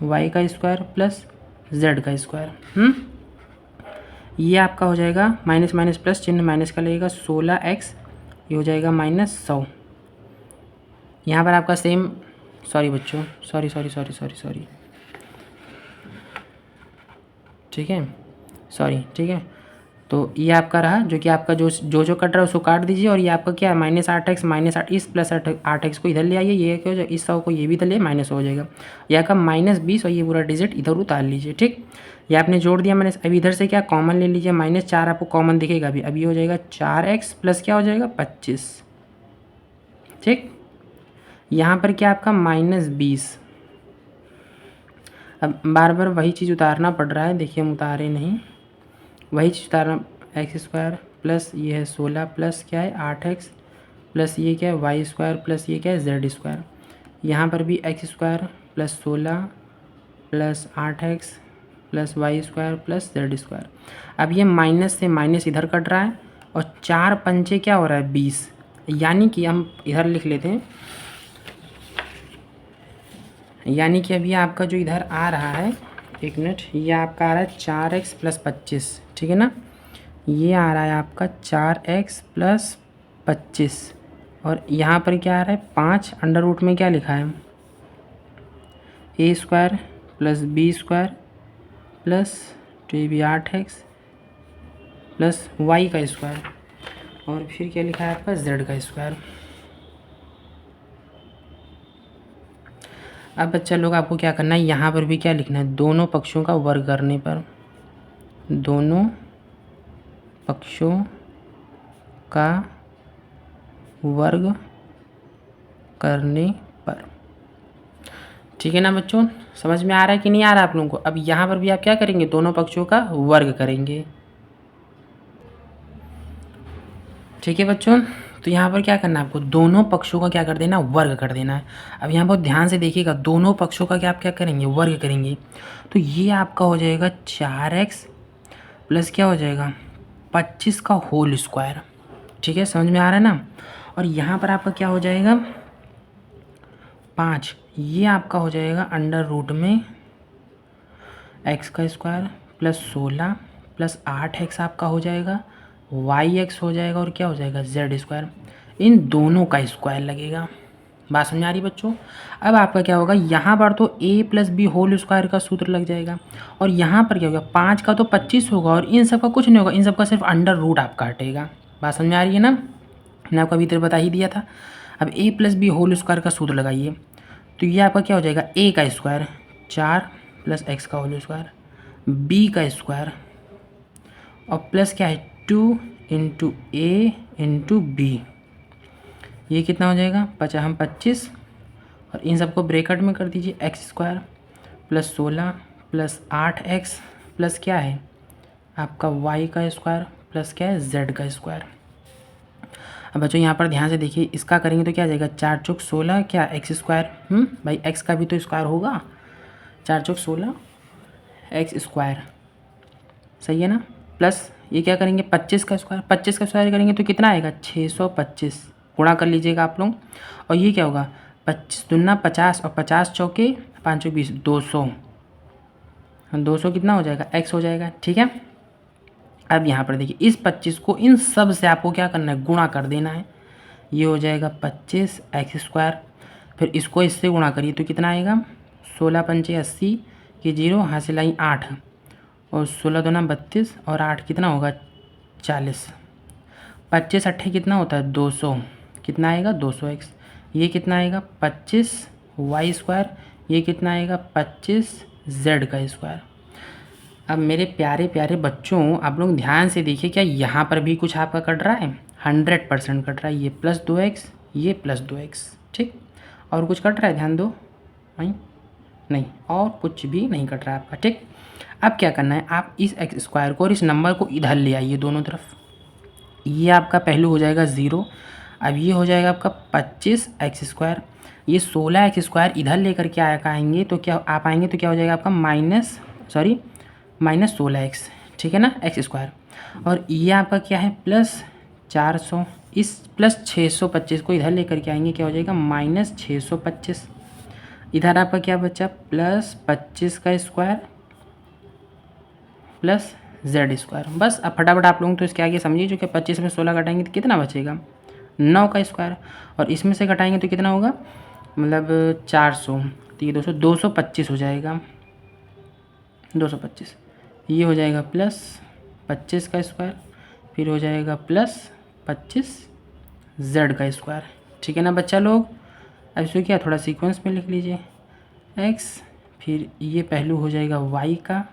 वाई का स्क्वायर प्लस जेड का स्क्वायर, ये आपका हो जाएगा माइनस माइनस प्लस चिन्ह माइनस का लगेगा 16x, ये हो जाएगा -100। यहाँ पर आपका सेम, सॉरी बच्चों, सॉरी, ठीक है सॉरी, ठीक है, तो ये आपका रहा, जो कि आपका जो कट रहा है उसको काट दीजिए, और ये आपका क्या है -8x -8 इस प्लस 8x को इधर ले आइए, ये क्या हो जाएगा इस 100 को ये भी इधर ले माइनस हो जाएगा, यहाँ का -20 और ये पूरा डिजिट इधर उतार लीजिए, ठीक, ये आपने जोड़ दिया मैंने, अभी इधर से क्या कॉमन ले लीजिए, -4 आपको कॉमन दिखेगा अभी हो जाएगा 4x प्लस क्या हो जाएगा 25, ठीक, यहाँ पर क्या आपका -20, अब बार बार वही चीज़ उतारना पड़ रहा है, देखिए हम उतारे नहीं, वही चीज़ उतारना, एक्स स्क्वायर प्लस ये है 16 प्लस क्या है 8x प्लस ये क्या है वाई स्क्वायर प्लस ये क्या है जेड स्क्वायर, यहाँ पर भी X square plus 16 plus 8x plus Y square plus Z square. अब ये माइनस से माइनस इधर कट रहा है, और 4 पंचे क्या हो रहा है 20, यानी कि हम इधर लिख लेते हैं, यानी कि अभी आपका जो इधर आ रहा है, एक मिनट, ये आपका आ रहा है 4x प्लस 25, ठीक है ना, ये आ रहा है आपका 4x प्लस 25, और यहाँ पर क्या आ रहा है 5, अंडर रूट में क्या लिखा है A square plus B square plus 8x plus Y का स्क्वायर, और फिर क्या लिखा है आपका जेड का स्क्वायर। अब बच्चा लोग आपको क्या करना है, यहाँ पर भी क्या लिखना है, दोनों पक्षों का वर्ग करने पर, दोनों पक्षों का वर्ग करने पर, ठीक है ना बच्चों, समझ में आ रहा है कि नहीं आ रहा है आप लोगों को। अब यहाँ पर भी आप क्या करेंगे, दोनों पक्षों का वर्ग करेंगे, ठीक है बच्चों, तो यहाँ पर क्या करना है आपको, दोनों पक्षों का क्या कर देना, वर्ग कर देना है। अब यहाँ बहुत ध्यान से देखिएगा, दोनों पक्षों का क्या आप क्या करेंगे, वर्ग करेंगे, तो ये आपका हो जाएगा 4x प्लस क्या हो जाएगा 25 का होल स्क्वायर, ठीक है समझ में आ रहा है ना, और यहाँ पर आपका क्या हो जाएगा 5, ये आपका हो जाएगा अंडर रूट में x का स्क्वायर प्लस 16 प्लस 8x आपका हो जाएगा, yx हो जाएगा, और क्या हो जाएगा z स्क्वायर, इन दोनों का स्क्वायर लगेगा। बात समझ आ रही बच्चों। अब आपका क्या होगा, यहाँ पर तो a plus B whole square का सूत्र लग जाएगा, और यहाँ पर क्या होगा 5 का तो 25 होगा, और इन सब का कुछ नहीं होगा, इन सब का सिर्फ अंडर रूट आपका हटेगा। बात समझ में आ रही है ना, मैंने आपको अभी तक बता ही दिया था। अब a plus B whole square का सूत्र लगाइए, तो ये आपका क्या हो जाएगा a का स्क्वायर 4 प्लस x का होल स्क्वायर, b का स्क्वायर, और प्लस क्या है 2 इंटू ए इंटू बी, ये कितना हो जाएगा 25, और इन सबको ब्रैकेट में कर दीजिए x square plus 16 plus 8x plus क्या है आपका y का स्क्वायर प्लस क्या है z का स्क्वायर। अब बच्चों यहाँ पर ध्यान से देखिए, इसका करेंगे तो क्या आ जाएगा 4 चौक 16 क्या एक्स स्क्वायर, भाई x का भी तो स्क्वायर होगा, 4 चौक 16 एक्स स्क्वायर, सही है ना, प्लस ये क्या करेंगे 25 का स्क्वायर, 25 का स्क्वायर करेंगे तो कितना आएगा 625, गुणा कर लीजिएगा आप लोग। और ये क्या होगा 25 दूना 50 और 50 चौके 5 20 200, 200 कितना हो जाएगा x हो जाएगा। ठीक है, अब यहाँ पर देखिए इस 25 को इन सब से आपको क्या करना है गुणा कर देना है। ये हो जाएगा 25 एक्स स्क्वायर, फिर इसको इससे गुणा करिए तो कितना आएगा 16 पंचे 80 की 0 हासिल आई 8 और 16 दूना 32 और 8 कितना होगा 40, 25 अट्ठे कितना होता है 200, कितना आएगा 200 एक्स। ये कितना आएगा 25 वाई स्क्वायर, ये कितना आएगा 25 जेड का स्क्वायर। अब मेरे प्यारे प्यारे बच्चों आप लोग ध्यान से देखिए, क्या यहाँ पर भी कुछ आपका कट रहा है 100% कट रहा है। ये प्लस 2x, ये प्लस 2x, ठीक। और कुछ कट रहा है ध्यान दो, नहीं और कुछ भी नहीं कट रहा है आपका, ठीक। अब क्या करना है, आप इस एक्स स्क्वायर को और इस नंबर को इधर ले आइए दोनों तरफ। ये आपका पहलू हो जाएगा 0। अब ये हो जाएगा आपका 25 एक्स स्क्वायर, ये 16 एक्स स्क्वायर इधर लेकर के आएंगे तो क्या आप आएंगे तो क्या हो जाएगा आपका माइनस 16 एक्स, ठीक है ना, एक्स स्क्वायर। और ये आपका क्या है प्लस 400, इस प्लस 625 को इधर लेकर के आएंगे क्या हो जाएगा माइनस 625। इधर आपका क्या बचा प्लस 25 का स्क्वायर प्लस जेड स्क्वायर। बस अब फटाफट आप लोग तो इसके आगे समझिए, जो कि 25 में 16 घटाएंगे तो कितना बचेगा 9 का स्क्वायर, और इसमें से घटाएंगे तो कितना होगा मतलब 400, तो ये 225 हो जाएगा 225। ये हो जाएगा प्लस 25 का स्क्वायर, फिर हो जाएगा प्लस 25 जेड का स्क्वायर, ठीक है ना बच्चा लोग। अब इसको क्या थोड़ा सीक्वेंस में लिख लीजिए, x फिर ये पहलू हो जाएगा y का,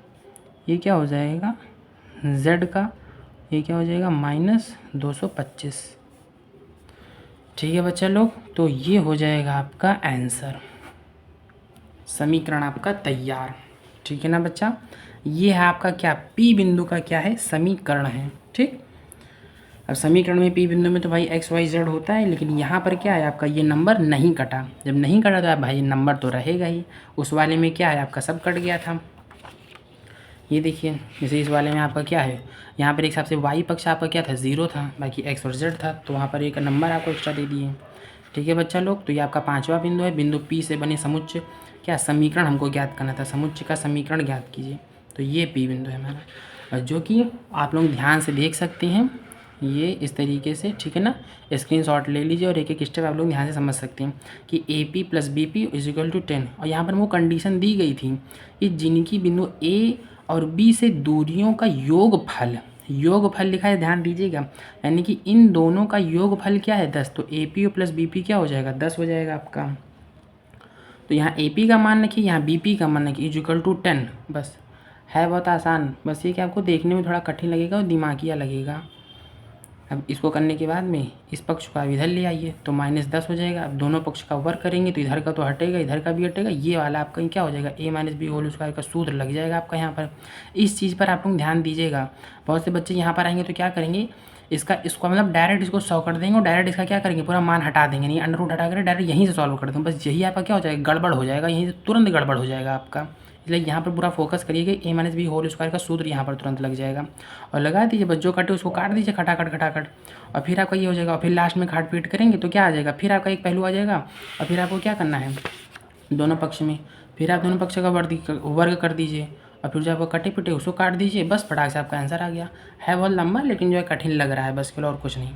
ये क्या हो जाएगा z का, ये क्या हो जाएगा माइनस 225, ठीक है बच्चा लोग। तो ये हो जाएगा आपका आंसर, समीकरण आपका तैयार, ठीक है ना बच्चा। ये है आपका क्या P बिंदु का क्या है समीकरण है, ठीक। अब समीकरण में P बिंदु में तो भाई x y z होता है, लेकिन यहाँ पर क्या है आपका ये नंबर नहीं कटा। जब नहीं कटा तो भाई नंबर तो रहेगा ही, उस वाले में क्या है आपका सब कट गया था। ये देखिए जैसे इस वाले में आपका क्या है, यहाँ पर एक हिसाब से y पक्ष आपका क्या था 0 था, बाकी x और z था, तो वहाँ पर एक नंबर आपको एक्स्ट्रा दे दिए, ठीक है बच्चा लोग। तो ये आपका 5वां बिंदु है, बिंदु P से बने समुच्चय क्या समीकरण हमको ज्ञात करना था, समुच्चय का समीकरण ज्ञात कीजिए। तो ये P बिंदु है हमारा, और जो कि आप लोग ध्यान से देख सकते हैं ये इस तरीके से, ठीक है ना। स्क्रीनशॉट ले लीजिए और एक एक स्टेप आप लोग ध्यान से समझ सकते हैं कि AP + BP = 10, और यहाँ पर वो कंडीशन दी गई थी कि जिनकी बिंदु A और B से दूरियों का योगफल लिखा है, ध्यान दीजिएगा, यानी कि इन दोनों का योगफल क्या है 10, तो AP + BP क्या हो जाएगा 10 हो जाएगा आपका। तो यहाँ AP का मान रखिए, यहाँ BP का मान रखिए = 10, बस है बहुत आसान। बस ये कि आपको देखने में थोड़ा कठिन लगेगा और दिमागिया लगेगा। अब इसको करने के बाद में इस पक्ष को आप इधर ले आइए तो -10 हो जाएगा। अब दोनों पक्ष का वर्ग करेंगे तो इधर का तो हटेगा, इधर का भी हटेगा, ये वाला आपका क्या हो जाएगा a - b² का सूत्र लग जाएगा आपका यहाँ पर। इस चीज़ पर आप लोग ध्यान दीजिएगा। बहुत से बच्चे यहाँ पर आएंगे तो क्या करेंगे, इसको मतलब डायरेक्ट इसको 100 कर देंगे और डायरेक्ट इसका क्या करेंगे पूरा मान हटा देंगे, नहीं अंडर रूट हटा कर डायरेक्ट यहीं से सॉल्व कर देंगे। बस यही आपका क्या हो जाएगा गड़बड़ हो जाएगा, यहीं से तुरंत गड़बड़ हो जाएगा आपका। इसलिए यहाँ पर पूरा फोकस करिएगा, a - b² का सूत्र यहाँ पर तुरंत लग जाएगा। और लगा दीजिए, बस जो कटे उसको काट दीजिए खटाखट, और फिर आपका ये हो जाएगा। और फिर लास्ट में काट पीट करेंगे तो क्या आ जाएगा, फिर आपका एक पहलू आ जाएगा। और फिर आपको क्या करना है दोनों पक्ष में, फिर आप दोनों पक्ष का वर्ग कर दीजिए, और फिर जो आपको कटे पिटे उसको काट दीजिए, बस फटाक से आपका आंसर आ गया। है बहुत लंबा लेकिन जो है कठिन लग रहा है बस, केवल और कुछ नहीं,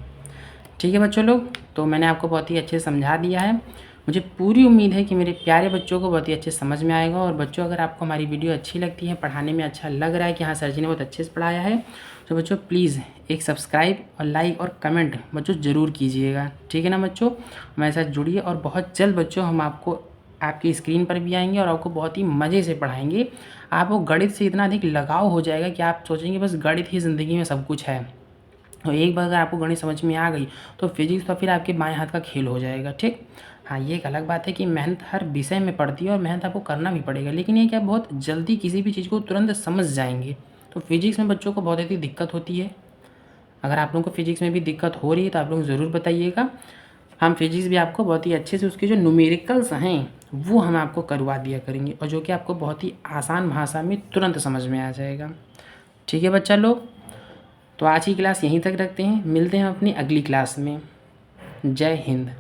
ठीक है बच्चों लोग। तो मैंने आपको बहुत ही अच्छे से समझा दिया है। मुझे पूरी उम्मीद है कि मेरे प्यारे बच्चों को बहुत ही अच्छे समझ में आएगा। और बच्चों अगर आपको हमारी वीडियो अच्छी लगती है, पढ़ाने में अच्छा लग रहा है कि हाँ सर जी ने बहुत अच्छे से पढ़ाया है, तो बच्चों प्लीज़ एक सब्सक्राइब और लाइक और कमेंट बच्चों ज़रूर कीजिएगा, ठीक है ना बच्चों। हमारे साथ जुड़िए और बहुत जल्द बच्चों हम आपको आपकी स्क्रीन पर भी आएंगे और आपको बहुत ही मज़े से पढ़ाएंगे। आपको गणित से इतना अधिक लगाव हो जाएगा कि आप सोचेंगे बस गणित ही ज़िंदगी में सब कुछ है। और एक बार अगर आपको गणित समझ में आ गई तो फिजिक्स तो फिर आपके बाएं हाथ का खेल हो जाएगा, ठीक। हाँ ये एक अलग बात है कि मेहनत हर विषय में पड़ती है और मेहनत आपको करना भी पड़ेगा, लेकिन ये क्या बहुत जल्दी किसी भी चीज़ को तुरंत समझ जाएंगे। तो फिजिक्स में बच्चों को बहुत ही दिक्कत होती है। अगर आप लोगों को फिजिक्स में भी दिक्कत हो रही है तो आप लोग ज़रूर बताइएगा। हम फिजिक्स भी आपको बहुत ही अच्छे से उसके जो न्यूमेरिकल्स हैं वो हम आपको करवा दिया करेंगे, और जो कि आपको बहुत ही आसान भाषा में तुरंत समझ में आ जाएगा, ठीक है बच्चा लोग। तो आज की क्लास यहीं तक रखते हैं, मिलते हैं अपनी अगली क्लास में। जय हिंद।